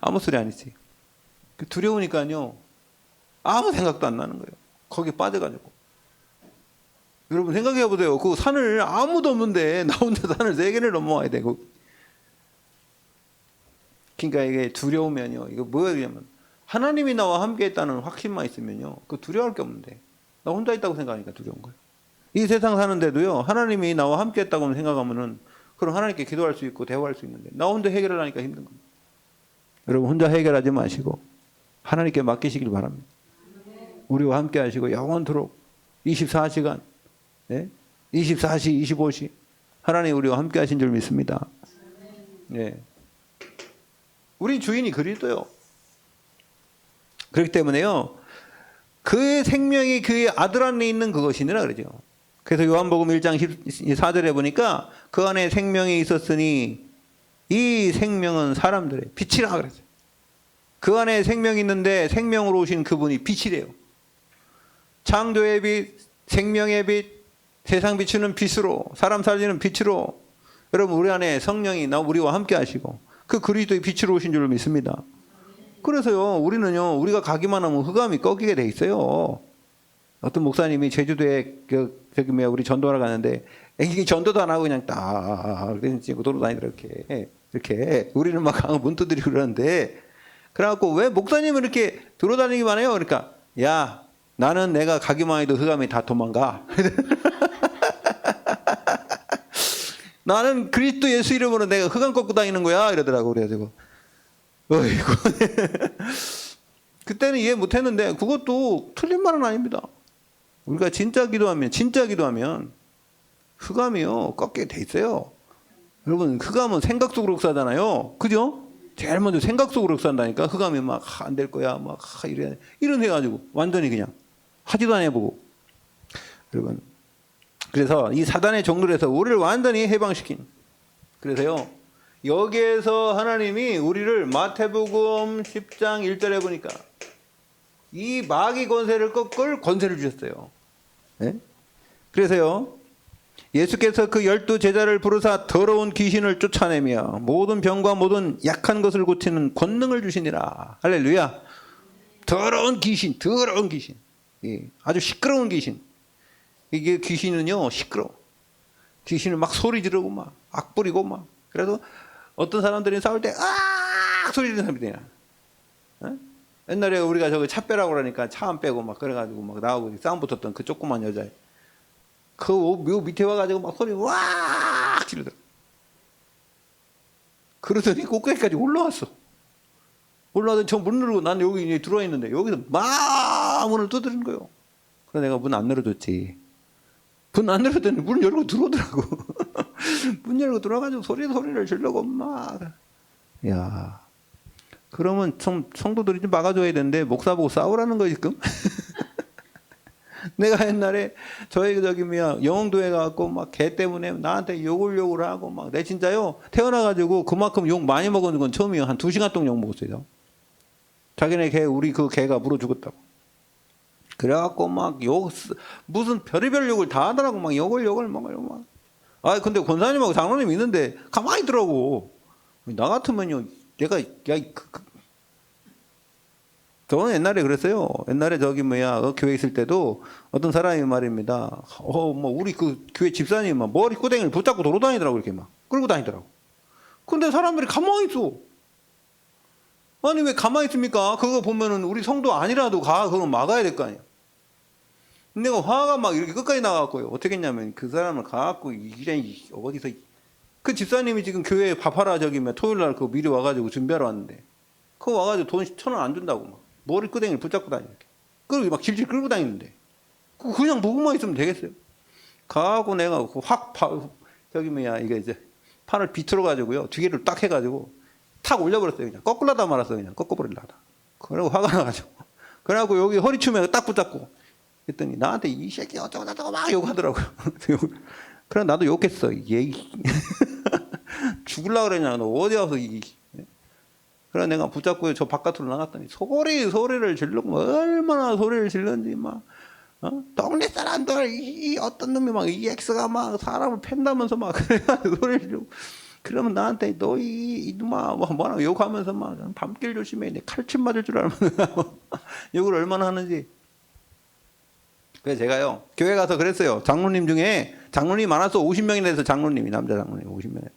아무 소리 아니지. 두려우니까요 아무 생각도 안 나는 거예요. 거기 빠져가지고. 여러분 생각해 보세요. 그 산을 아무도 없는데 나 혼자 산을 3개를 넘어와야 되고. 그러니까 이게 두려우면요, 이거 뭐냐면 하나님이 나와 함께 했다는 확신만 있으면요, 그 두려워할 게 없는데 나 혼자 있다고 생각하니까 두려운 거예요. 이 세상 사는데도요, 하나님이 나와 함께 했다고 생각하면은 그럼 하나님께 기도할 수 있고 대화할 수 있는데 나 혼자 해결을 하니까 힘든 겁니다. 여러분 혼자 해결하지 마시고 하나님께 맡기시길 바랍니다. 우리와 함께 하시고 영원토록 24시간, 24시, 25시 하나님 우리와 함께 하신 줄 믿습니다. 네. 우리 주인이 그리스도요. 그렇기 때문에요, 그의 생명이 그의 아들 안에 있는 그것이니라 그러죠. 그래서 요한복음 1장 14절에 보니까 그 안에 생명이 있었으니 이 생명은 사람들의 빛이라 그랬어요. 그 안에 생명이 있는데 생명으로 오신 그분이 빛이래요. 창조의 빛, 생명의 빛, 세상 비추는 빛으로, 사람 살리는 빛으로. 여러분 우리 안에 성령이 우리와 함께 하시고 그 그리스도의 빛으로 오신 줄 믿습니다. 그래서요 우리는요, 우리가 가기만 하면 흑암이 꺾이게 돼 있어요. 어떤 목사님이 제주도에 우리 전도하러 가는데 이게 전도도 안 하고 그냥 딱 찍고 돌아다니더라. 이렇게 우리는 막 문 두드리고 그러는데, 그래갖고 왜 목사님은 이렇게 돌아다니기만 해요? 그러니까 야, 나는 내가 가기만 해도 흑암이 다 도망가. 나는 그리스도 예수 이름으로 내가 흑암 꺾고 다니는 거야 이러더라고. 그래가지고 어이구. 그때는 이해 못했는데 그것도 틀린 말은 아닙니다. 우리가 진짜 기도하면 흑암이요 꺾게 돼 있어요. 여러분 흑암은 생각 속으로 역사잖아요. 그죠? 제일 먼저 생각 속으로 역사한다니까. 흑암이 막 안 될 거야 막 이런 해가지고 완전히 그냥 하지도 안 해보고. 여러분 그래서 이 사단의 종들에서 우리를 완전히 해방시킨. 그래서요 여기에서 하나님이 우리를 마태복음 10장 1절에 보니까 이 마귀 권세를 꺾을 권세를 주셨어요. 네? 그래서요 예수께서 그 12제자를 부르사 더러운 귀신을 쫓아내며 모든 병과 모든 약한 것을 고치는 권능을 주시니라. 할렐루야. 더러운 귀신. 예, 아주 시끄러운 귀신. 이게 귀신은요 시끄러워. 귀신은 막 소리 지르고 막 악부리고 막. 그래서 어떤 사람들이 싸울 때 아 소리 지르는 사람이 되냐. 어? 옛날에 우리가 저기 차 빼라고 그러니까 차 안 빼고 막 그래가지고 막 나오고 싸움 붙었던 그 조그만 여자. 그 묘 밑에 와가지고 막 소리 와 지르더라. 그러더니 꼭대기까지 올라왔어. 올라와서 저 문 누르고 난 여기 이제 들어와 있는데 여기서 막 문을 두드리는 거예요. 그래서 내가 문 안 열어줬지. 문 안 열었더니 문 열고 들어오더라고. 문 열고 들어와가지고 소리를 지르고 막. 야, 그러면 성도들이 좀 막아줘야 되는데 목사 보고 싸우라는 거지 지금. 내가 옛날에 영흥도에 가갖고 막 개 때문에 나한테 욕을 하고 막. 내 진짜요 태어나가지고 그만큼 욕 많이 먹은 건 처음이에요. 한 2시간 동안 욕 먹었어요. 자기네 개 우리 그 개가 물어 죽었다고. 그래갖고 막 무슨 별의별 욕을 다 하더라고. 막 욕을 막. 아 근데 권사님하고 장로님 있는데 가만히 있더라고. 나 같으면요 내가 저는 옛날에 그랬어요. 옛날에 저기 교회 있을 때도 어떤 사람이 말입니다. 우리 그 교회 집사님 막 머리 꼬댕이를 붙잡고 돌아다니더라고, 이렇게 막 끌고 다니더라고. 근데 사람들이 가만히 있어. 아니 왜 가만히 있습니까? 그거 보면은 우리 성도 아니라도 그거 막아야 될 거 아니야. 내가 화가 막 이렇게 끝까지 나갔고요. 어떻게 했냐면 그 사람을 가갖고 어디서 그 집사님이 지금 교회에 밥하라 토요일 날 그거 미리 와가지고 준비하러 왔는데 그거 와가지고 돈 1,000원 안 준다고 막 머리 끄댕이를 붙잡고 다니는 그리고 막 질질 끌고 다니는데 그냥 보고만 있으면 되겠어요. 가고 내가 이게 이제 판을 비틀어 가지고요 뒤를 딱 해가지고 탁 올려버렸어요. 그냥 거꾸로다 말았어요. 그냥 꺾어버리려다. 그러고 화가 나가지고 그래갖고 여기 허리춤에 딱 붙잡고 했더니 나한테 이 새끼 어쩌고 막 욕하더라고요. 그래 나도 욕했어. 얘 죽을라 그러냐 너 어디 가서 그래 내가 붙잡고 저 바깥으로 나갔더니 소리를 지르고 얼마나 소리를 질렀는지 막 동네 사람들 이 어떤 놈이 막 EX가 막 사람을 팬다면서 막 그래 소리를 지르고 그러면 나한테 너 이놈아 뭐라고 욕하면서 막 밤길 조심해 내 칼침 맞을 줄 알면 욕을 얼마나 하는지. 그래서 제가요 교회 가서 그랬어요. 장로님 중에 장로님이 많아서 50명이나 돼서 장로님이 남자 장로님 50명.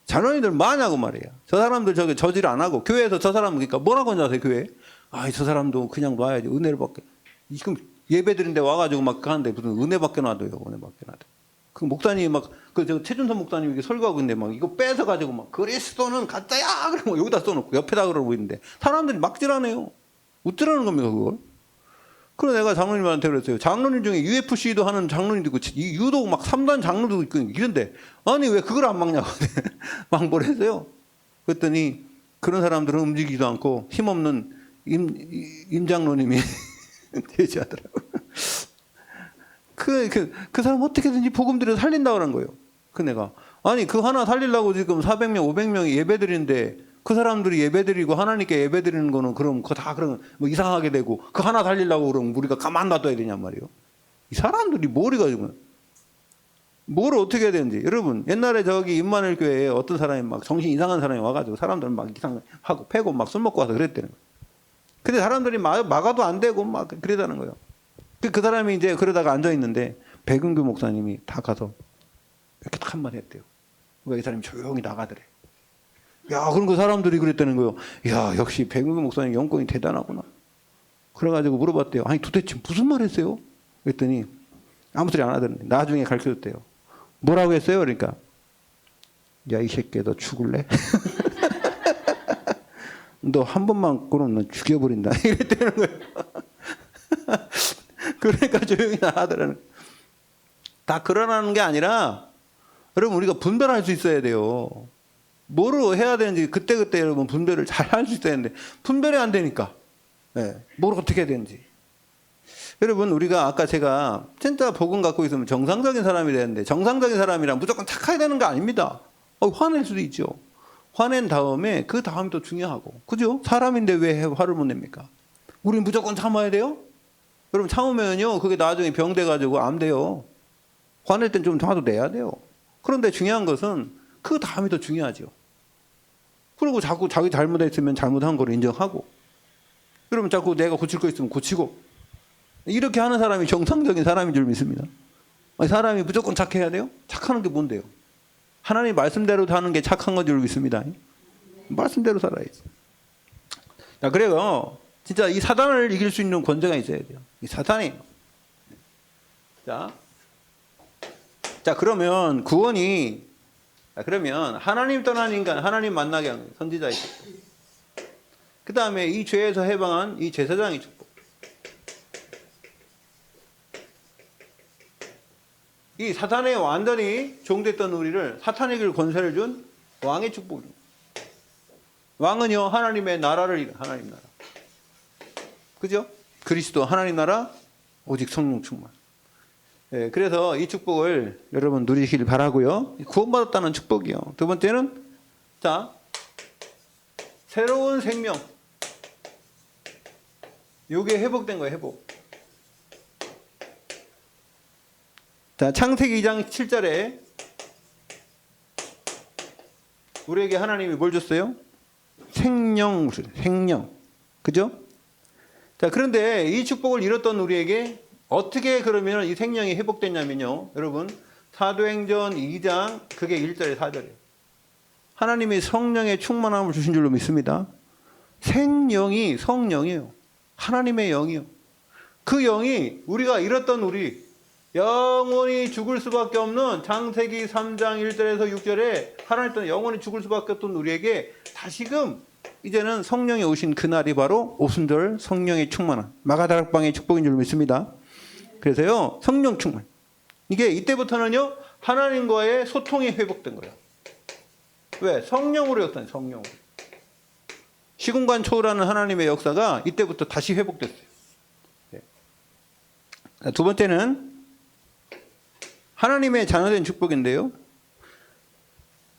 장로님들 많냐고 말이에요. 저 사람들 저질 안 하고 교회에서 저 사람 그러니까 뭐라고 하세요 교회? 저 사람도 그냥 놔야지 은혜를 받게. 지금 예배드린데 와가지고 막 하는데 무슨 은혜 받게 놔둬요. 은혜 받게 놔둬. 그 목사님이 저 최준선 목사님이 이렇게 설교하고 있는데 막 이거 뺏어 가지고 막 그리스도는 가짜야 그러고 여기다 써놓고 옆에다 그러고 있는데 사람들이 막질하네요. 어쩌라는 겁니까 그걸? 그래서 내가 장로님한테 그랬어요. 장로님 중에 UFC도 하는 장로님도 있고 유도 막 3단 장로도 있고 이런데 아니 왜 그걸 안 막냐고 망보를 했어요. 그랬더니 그런 사람들은 움직이지도 않고 힘없는 임 장로님이 대지하더라고요. 그 사람 어떻게든지 복음 들여 살린다고 그런 거예요. 그 내가 아니 그 하나 살리려고 지금 400명 500명이 예배드리는데 그 사람들이 예배드리고 하나님께 예배드리는 거는 그럼 그거 다 그럼 뭐 이상하게 되고 그 하나 살리려고 그러면 우리가 가만 놔둬야 되냔 말이에요. 이 사람들이 머리가 지금 뭘 어떻게 해야 되는지. 여러분 옛날에 저기 임마누엘 교회에 어떤 사람이 막 정신 이상한 사람이 와가지고 사람들 막 이상하고 패고 막 술 먹고 와서 그랬다는 거예요. 근데 사람들이 막아도 안 되고 막 그러다는 거예요. 그 사람이 이제 그러다가 앉아 있는데 백은규 목사님이 다 가서 이렇게 딱 한마디 했대요. 왜 이 사람이 조용히 나가더래. 야, 그럼 그 사람들이 그랬다는 거예요. 야, 역시 백은규 목사님 영권이 대단하구나. 그래가지고 물어봤대요. 아니 도대체 무슨 말 했어요? 그랬더니 아무 소리 안 하더니 나중에 가르쳐줬대요. 뭐라고 했어요? 그러니까 야, 이 새끼 너 죽을래? 너 한 번만 그러면 너 죽여버린다. 이랬다는 거예요. 그러니까 조용히 나가더라는 거예요. 다 그러라는 게 아니라 여러분 우리가 분별할 수 있어야 돼요. 뭐로 해야 되는지 그때그때 여러분 분별을 잘 할 수 있어야 되는데 분별이 안 되니까 뭘 어떻게 해야 되는지. 여러분 우리가 아까 제가 진짜 복음 갖고 있으면 정상적인 사람이 되는데 정상적인 사람이란 무조건 착해야 되는 거 아닙니다. 화낼 수도 있죠. 화낸 다음에 그 다음이 더 중요하고 그죠? 사람인데 왜 화를 못 냅니까? 우린 무조건 참아야 돼요? 여러분 참으면요 그게 나중에 병 돼가지고 암 돼요. 화낼 땐 좀 화도 내야 돼요. 그런데 중요한 것은 그 다음이 더 중요하죠. 그리고 자꾸 자기 잘못했으면 잘못한 걸 인정하고 그러면 자꾸 내가 고칠 거 있으면 고치고 이렇게 하는 사람이 정상적인 사람인 줄 믿습니다. 사람이 무조건 착해야 돼요? 착하는 게 뭔데요? 하나님 말씀대로 하는 게 착한 건 줄 믿습니다. 말씀대로 살아야지. 자, 그래요. 진짜 이 사단을 이길 수 있는 권세가 있어야 돼요. 이 사탄이. 자, 그러면 구원이 그러면 하나님 떠난 인간, 하나님 만나게 하는 선지자의 축복. 그 다음에 이 죄에서 해방한 이 제사장의 축복. 이 사탄에 완전히 종됐던 우리를 사탄에게 권세를 준 왕의 축복입니다. 왕은요 하나님의 나라를 이룬 하나님 나라. 그죠? 그리스도 하나님 나라 오직 성령 충만. 그래서 이 축복을 여러분 누리시길 바라고요. 구원받았다는 축복이요. 두 번째는 자 새로운 생명. 요게 회복된 거예요. 회복. 자 창세기 2장 7절에 우리에게 하나님이 뭘 줬어요? 생명. 그죠? 자, 그런데 이 축복을 잃었던 우리에게 어떻게 그러면 이 생명이 회복됐냐면요. 여러분, 사도행전 2장 그게 1절에 4절이에요. 하나님이 성령의 충만함을 주신 줄로 믿습니다. 생명이 성령이에요. 하나님의 영이요. 그 영이 우리가 잃었던 우리 영원히 죽을 수밖에 없는 창세기 3장 1절에서 6절에 하나님 때문에 영원히 죽을 수밖에 없던 우리에게 다시금 이제는 성령이 오신 그날이 바로 오순절 성령의 충만함 마가다락방의 축복인 줄 믿습니다. 그래서요 성령 충만 이게 이때부터는요 하나님과의 소통이 회복된 거예요. 왜? 성령으로 역사는 성령으로. 시공간 초월하는 하나님의 역사가 이때부터 다시 회복됐어요. 네. 두 번째는 하나님의 자녀된 축복인데요.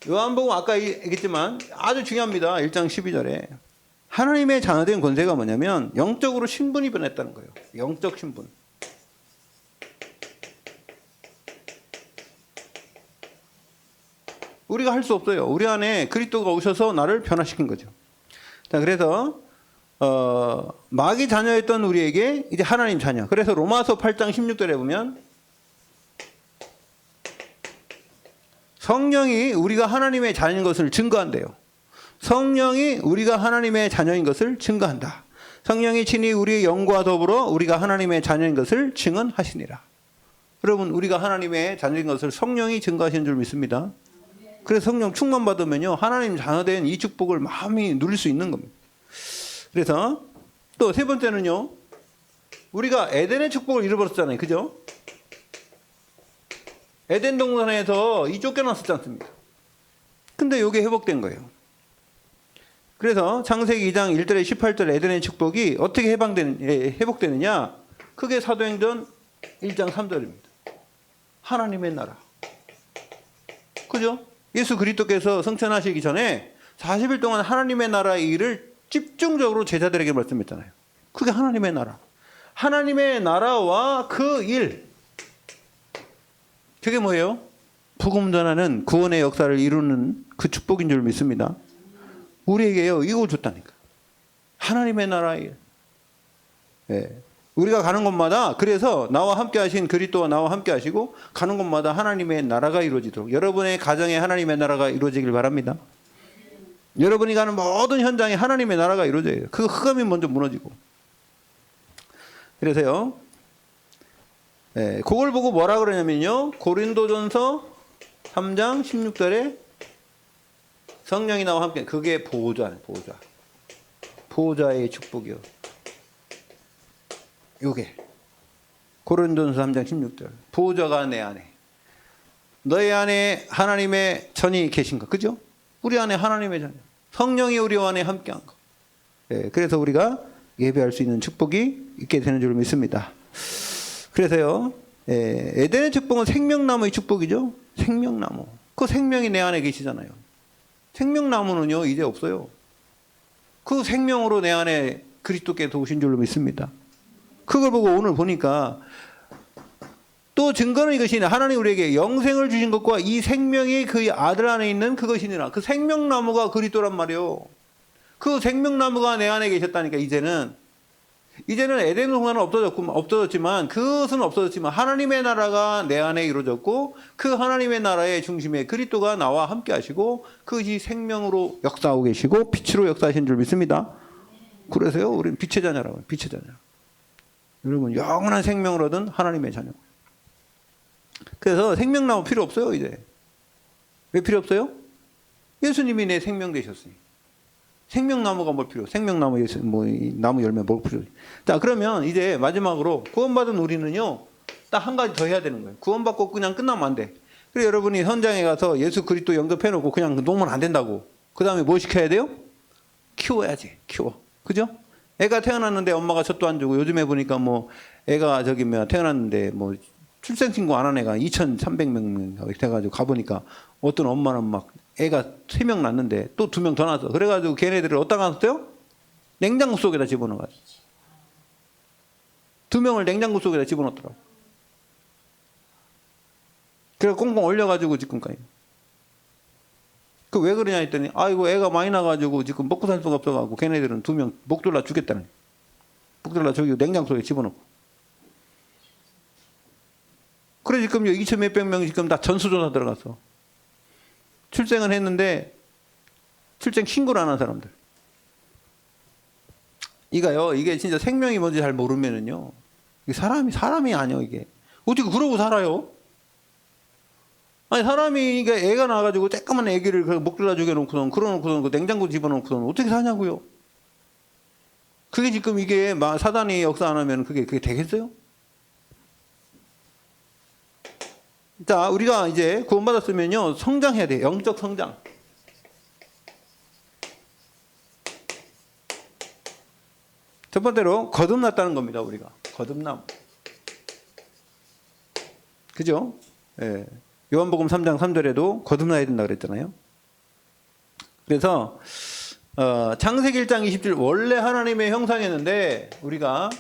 요한복음 아까 얘기했지만 아주 중요합니다. 1장 12절에 하나님의 자녀된 권세가 뭐냐면 영적으로 신분이 변했다는 거예요. 영적 신분. 우리가 할 수 없어요. 우리 안에 그리스도가 오셔서 나를 변화시킨 거죠. 자, 그래서 마귀 자녀였던 우리에게 이제 하나님 자녀. 그래서 로마서 8장 16절에 보면 성령이 우리가 하나님의 자녀인 것을 증거한대요. 성령이 우리가 하나님의 자녀인 것을 증거한다. 성령이 친히 우리의 영과 더불어 우리가 하나님의 자녀인 것을 증언하시니라. 여러분, 우리가 하나님의 자녀인 것을 성령이 증거하시는 줄 믿습니다. 그래서 성령 충만 받으면요 하나님 자녀된 이 축복을 마음이 누릴 수 있는 겁니다. 그래서 또 세 번째는요 우리가 에덴의 축복을 잃어버렸잖아요. 그죠? 에덴 동산에서 이 쫓겨났었지 않습니까? 근데 이게 회복된 거예요. 그래서 창세기 2장 1절에 18절 에덴의 축복이 어떻게 회복되느냐? 그게 사도행전 1장 3절입니다. 하나님의 나라. 그죠? 예수 그리스도께서 승천하시기 전에 40일 동안 하나님의 나라의 일을 집중적으로 제자들에게 말씀했잖아요. 그게 하나님의 나라. 하나님의 나라와 그 일. 그게 뭐예요? 복음 전하는 구원의 역사를 이루는 그 축복인 줄 믿습니다. 우리에게요 이걸 줬다니까. 하나님의 나라의 일. 예. 우리가 가는 곳마다 그래서 나와 함께 하신 그리스도와 나와 함께 하시고 가는 곳마다 하나님의 나라가 이루어지도록 여러분의 가정에 하나님의 나라가 이루어지길 바랍니다. 여러분이 가는 모든 현장에 하나님의 나라가 이루어져야 돼요. 그 흑암이 먼저 무너지고. 그래서요 그걸 보고 뭐라 그러냐면요 고린도전서 3장 16절에 성령이 나와 함께 그게 보호자예요. 보호자의 축복이요. 요게 고린도전서 3장 16절 보호자가 내 안에 너희 안에 하나님의 전이 계신 거 그죠? 우리 안에 하나님의 전 성령이 우리 안에 함께한 거. 그래서 우리가 예배할 수 있는 축복이 있게 되는 줄 믿습니다. 그래서요 에덴의 축복은 생명나무의 축복이죠. 생명나무 그 생명이 내 안에 계시잖아요. 생명나무는요 이제 없어요. 그 생명으로 내 안에 그리스도께서 오신 줄로 믿습니다. 그걸 보고 오늘 보니까 또 증거는 이것이니 하나님 우리에게 영생을 주신 것과 이 생명이 그 아들 안에 있는 그것이니라. 그 생명나무가 그리스도란 말이에요. 그 생명나무가 내 안에 계셨다니까. 이제는 에덴 동산은 없어졌지만 그것은 없어졌지만 하나님의 나라가 내 안에 이루어졌고 그 하나님의 나라의 중심에 그리스도가 나와 함께 하시고 그것이 생명으로 역사하고 계시고 빛으로 역사하신 줄 믿습니다. 그래서요 우리는 빛의 자녀라고 해요. 빛의 자녀. 여러분 영원한 생명을 얻은 하나님의 자녀. 그래서 생명나무 필요 없어요 이제. 왜 필요 없어요? 예수님이 내 생명 되셨으니. 생명나무가 뭘 필요? 생명나무 나무 열매 뭘 필요? 자 그러면 이제 마지막으로 구원받은 우리는요 딱 한 가지 더 해야 되는 거예요. 구원받고 그냥 끝나면 안 돼. 그래 여러분이 현장에 가서 예수 그리스도 영접해놓고 그냥 놓으면 안 된다고. 그 다음에 뭐 시켜야 돼요? 키워야지. 키워. 그죠? 애가 태어났는데 엄마가 젖도 안 주고 요즘에 보니까 뭐 애가 태어났는데 뭐 출생신고 안 한 애가 2,300명 돼가지고 가보니까 어떤 엄마는 막 애가 3명 낳는데 또 2명 더 낳았어. 그래가지고 걔네들을 어디다가 놨어요? 냉장고 속에다 집어넣어가지고 2명을 냉장고 속에다 집어넣더라고. 그래서 꽁꽁 얼려가지고 지금까지. 그 왜 그러냐 했더니 아이고 애가 많이 나가지고 지금 먹고 살 수가 없어가지고 걔네들은 2명 목 졸라 죽겠다는. 북들라 저기 냉장 속에 집어넣고. 그래 지금 2천 몇백 명 지금 다 전수조사 들어갔어. 출생을 했는데 출생 신고를 안 한 사람들. 이게 진짜 생명이 뭔지 잘 모르면은요. 이게 사람이 아니요 이게. 어떻게 그러고 살아요? 아니 사람이 이게 애가 나와가지고 쬐까만 애기를 목줄라 죽여놓고선 그러놓고선 그 냉장고 집어넣고선 어떻게 사냐고요? 그게 지금 이게 사단이 역사 안 하면 그게 되겠어요? 자, 우리가 이제 구원받았으면요 성장해야 돼요. 영적 성장. 첫 번째로 거듭났다는 겁니다. 우리가 거듭남. 그죠? 예. 요한복음 3장 3절에도 거듭나야 된다 그랬잖아요. 그래서 창세기 1장 20절 원래 하나님의 형상이었는데 우리가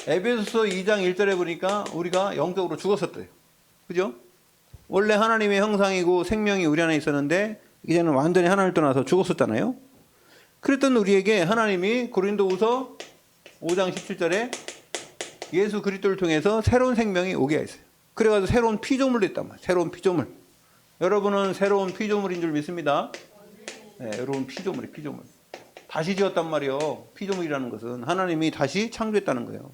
에베소서 2장 1절에 보니까 우리가 영적으로 죽었었대요. 그죠? 원래 하나님의 형상이고 생명이 우리 안에 있었는데 이제는 완전히 하나님을 떠나서 죽었었잖아요. 그랬던 우리에게 하나님이 고린도후서 5장 17절에 예수 그리스도를 통해서 새로운 생명이 오게 했어요. 그래가지고 새로운 피조물이 됐단 말이에요. 새로운 피조물. 여러분은 새로운 피조물인 줄 믿습니다. 네, 여러분 피조물. 다시 지었단 말이에요. 피조물이라는 것은 하나님이 다시 창조했다는 거예요.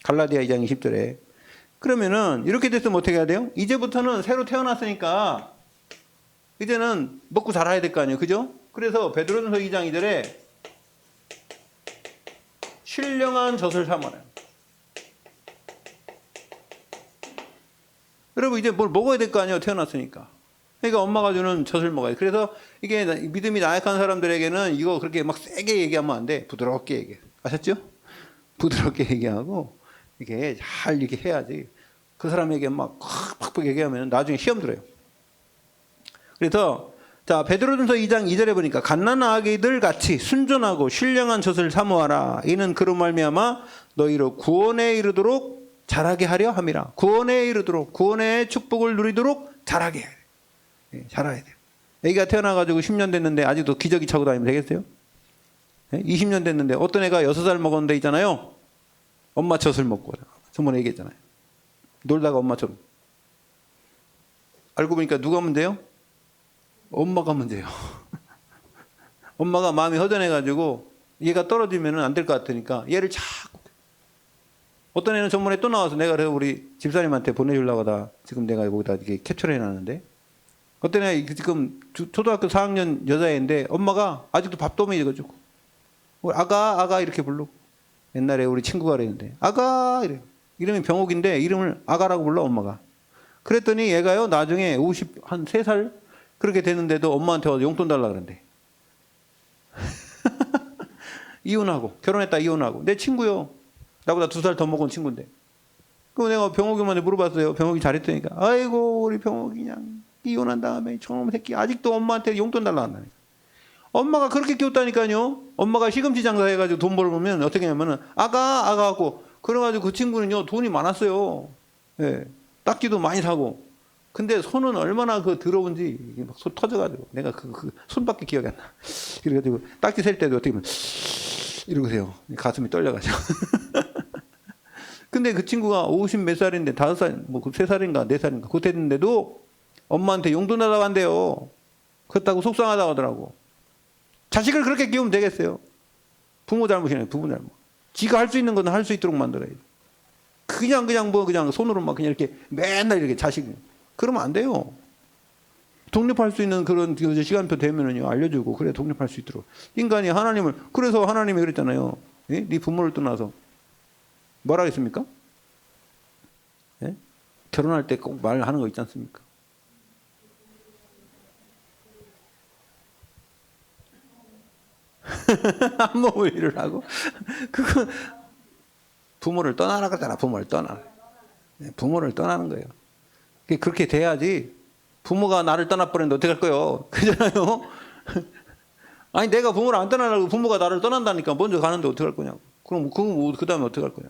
갈라디아 2장 20절에. 그러면은 이렇게 됐으면 어떻게 해야 돼요? 이제부터는 새로 태어났으니까 이제는 먹고 자라야 될 거 아니에요. 그죠? 그래서 베드로전서 2장 2절에 신령한 젖을 삼아라. 여러분 이제 뭘 먹어야 될 거 아니에요. 태어났으니까. 그러니까 엄마가 주는 젖을 먹어야 돼. 그래서 이게 믿음이 나약한 사람들에게는 이거 그렇게 막 세게 얘기하면 안 돼. 부드럽게 얘기해. 아셨죠? 부드럽게 얘기하고 이게 잘 이렇게 해야지. 그 사람에게 막 팍팍 얘기하면 나중에 시험 들어요. 그래서 자 베드로전서 2장 2절에 보니까 갓난아기 아기들 같이 순전하고 신령한 젖을 사모하라. 이는 그로 말미암아 너희로 구원에 이르도록 자라게 하려 함이라. 구원에 이르도록 구원의 축복을 누리도록 자라게 해야 돼. 자라야 돼요. 애기가 태어나가지고 10년 됐는데 아직도 기저귀 차고 다니면 되겠어요? 20년 됐는데 어떤 애가 6살 먹었는데 있잖아요. 엄마 젖을 먹고 저번에 얘기했잖아요. 놀다가 엄마처럼. 알고 보니까 누가 문제예요? 엄마가 문제예요. 엄마가 마음이 허전해가지고 얘가 떨어지면 안 될 것 같으니까 얘를 자꾸. 어떤 애는 전번에 또 나와서 내가 우리 집사님한테 보내주려고 하다 지금 내가 거기다 이렇게 캡처를 해놨는데 어떤 애 지금 초등학교 4학년 여자애인데 엄마가 아직도 밥도 먹여주고 아가 이렇게 부르고 옛날에 우리 친구가 그랬는데 아가 이래. 이름이 병옥인데 이름을 아가라고 불러 엄마가. 그랬더니 얘가요 나중에 한 3살 그렇게 됐는데도 엄마한테 와서 용돈 달라 그런대. 이혼하고 결혼했다 이혼하고 내 친구요. 나보다 2살 더 먹은 친구인데. 그럼 내가 병옥이한테 물어봤어요. 병옥이 잘했다니까. 아이고 우리 병옥이 그냥 이혼한 다음에 저놈 새끼 아직도 엄마한테 용돈 달라 한다니까. 엄마가 그렇게 키웠다니까요. 엄마가 시금치 장사 해가지고 돈 벌면 어떻게 하냐면은 아가 하고 그래가지고 그 친구는요 돈이 많았어요. 예, 딱지도 많이 사고. 근데 손은 얼마나 더러운지 막 손 터져가지고 내가 그 손밖에 기억이 안 나. 그래가지고 딱지 셀 때도 어떻게 보면 이러고세요. 가슴이 떨려가지고. 근데 그 친구가 50 몇 살인데 5살, 뭐 3살인가 4살인가 그때 됐는데도 엄마한테 용돈 달라고 한대요. 그렇다고 속상하다고 하더라고. 자식을 그렇게 키우면 되겠어요? 부모 잘못이네, 부모 잘못. 지가 할 수 있는 건 할 수 있도록 만들어야 돼. 그냥 손으로 막 그냥 이렇게 맨날 이렇게 자식. 그러면 안 돼요. 독립할 수 있는 그런 시간표 되면은요, 알려주고, 그래, 독립할 수 있도록. 인간이 그래서 하나님이 그랬잖아요. 예? 네 부모를 떠나서. 뭐라 했습니까? 예? 결혼할 때 꼭 말하는 거 있지 않습니까? 한 몸을 이루라고? 그건 부모를 떠나라 그러잖아. 부모를 떠나라. 부모를 떠나는 거예요. 그렇게 돼야지. 부모가 나를 떠나버렸는데 어떻게 할 거예요? 그잖아요. 아니 내가 부모를 안 떠나려고 부모가 나를 떠난다니까 먼저 가는데 어떻게 할 거냐고. 그럼 그 다음에 어떻게 할 거냐.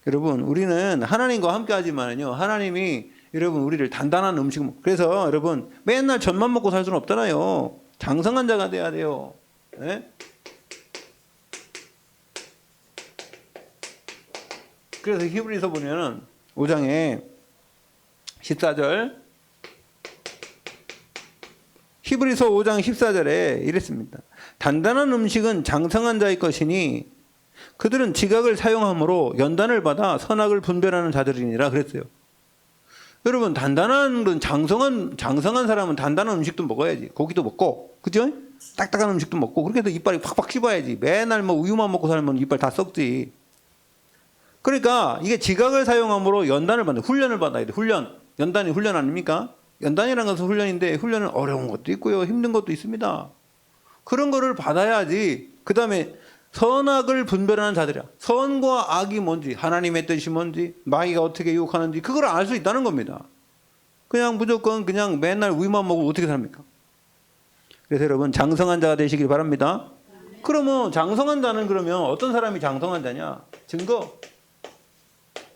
여러분 우리는 하나님과 함께 하지만요. 하나님이 여러분 우리를 단단한 음식 그래서 여러분 맨날 젖만 먹고 살 수는 없잖아요. 장성한 자가 돼야 돼요. 네? 그래서 히브리서 보면은 5장에 14절, 히브리서 5장 14절에 이랬습니다. 단단한 음식은 장성한 자의 것이니 그들은 지각을 사용함으로 연단을 받아 선악을 분별하는 자들이니라 그랬어요. 여러분, 단단한 건 장성한 사람은 단단한 음식도 먹어야지. 고기도 먹고, 그죠? 딱딱한 음식도 먹고, 그렇게 해서 이빨이 팍팍 씹어야지. 맨날 뭐 우유만 먹고 살면 이빨 다 썩지. 그러니까 이게 지각을 사용함으로 연단을 받는, 훈련을 받아야 돼. 연단이 훈련 아닙니까? 연단이라는 것은 훈련인데, 훈련은 어려운 것도 있고요, 힘든 것도 있습니다. 그런 거를 받아야지. 그 다음에 선악을 분별하는 자들이야. 선과 악이 뭔지, 하나님의 뜻이 뭔지, 마귀가 어떻게 유혹하는지 그걸 알 수 있다는 겁니다. 그냥 무조건 그냥 맨날 우유만 먹고 어떻게 삽니까? 그래서 여러분, 장성한 자가 되시길 바랍니다. 그러면 장성한 자는 그러면 어떤 사람이 장성한 자냐? 증거.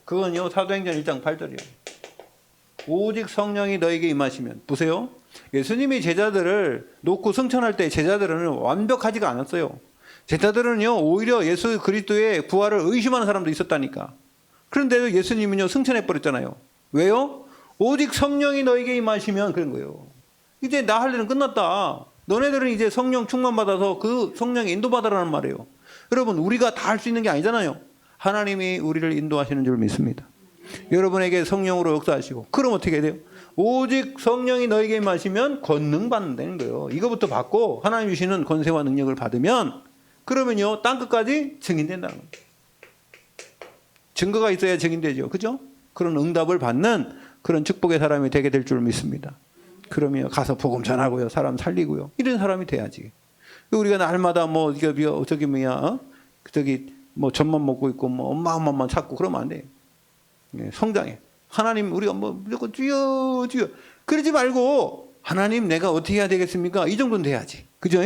그건요, 사도행전 1장 8절이에요. 오직 성령이 너에게 임하시면. 보세요. 예수님이 제자들을 놓고 승천할 때 제자들은 완벽하지가 않았어요. 제자들은요, 오히려 예수 그리스도의 부활을 의심하는 사람도 있었다니까. 그런데도 예수님은요, 승천해 버렸잖아요. 왜요? 오직 성령이 너에게 임하시면 그런 거예요. 이제 나 할 일은 끝났다. 너네들은 이제 성령 충만 받아서 그 성령에 인도받으라는 말이에요. 여러분, 우리가 다 할 수 있는 게 아니잖아요. 하나님이 우리를 인도하시는 줄 믿습니다. 여러분에게 성령으로 역사하시고, 그럼 어떻게 해야 돼요? 오직 성령이 너에게 임하시면 권능 받는다는 거예요. 이거부터 받고 하나님 주시는 권세와 능력을 받으면, 그러면요, 땅끝까지 증인된다는 겁니다. 증거가 있어야 증인되죠. 그죠? 그런 응답을 받는 그런 축복의 사람이 되게 될 줄 믿습니다. 그러면 가서 복음 전하고요, 사람 살리고요, 이런 사람이 돼야지. 우리가 날마다 뭐 저기 뭐 젖만 먹고 있고 뭐 엄마 엄마만 찾고 그러면 안 돼요. 성장해. 하나님, 우리가 뭐 무조건 주여 주여 그러지 말고, 하나님 내가 어떻게 해야 되겠습니까? 이 정도는 돼야지. 그죠?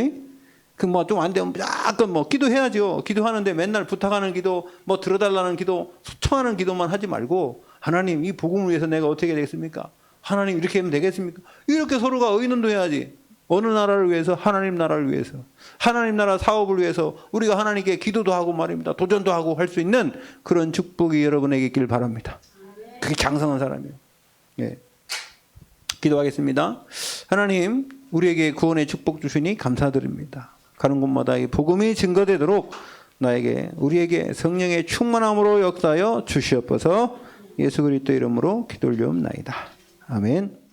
그 뭐 좀 안 되면 약간 뭐 기도해야죠. 기도하는데 맨날 부탁하는 기도, 뭐 들어달라는 기도, 소청하는 기도만 하지 말고, 하나님 이 복음을 위해서 내가 어떻게 해야 되겠습니까? 하나님 이렇게 하면 되겠습니까? 이렇게 서로가 의논도 해야지. 어느 나라를 위해서? 하나님 나라를 위해서. 하나님 나라 사업을 위해서 우리가 하나님께 기도도 하고 말입니다. 도전도 하고 할 수 있는 그런 축복이 여러분에게 있길 바랍니다. 그게 장성한 사람이에요. 예. 기도하겠습니다. 하나님, 우리에게 구원의 축복 주시니 감사드립니다. 가는 곳마다 이 복음이 증거되도록 우리에게 성령의 충만함으로 역사하여 주시옵소서. 예수 그리스도 이름으로 기도를 드리옵나이다. 아멘.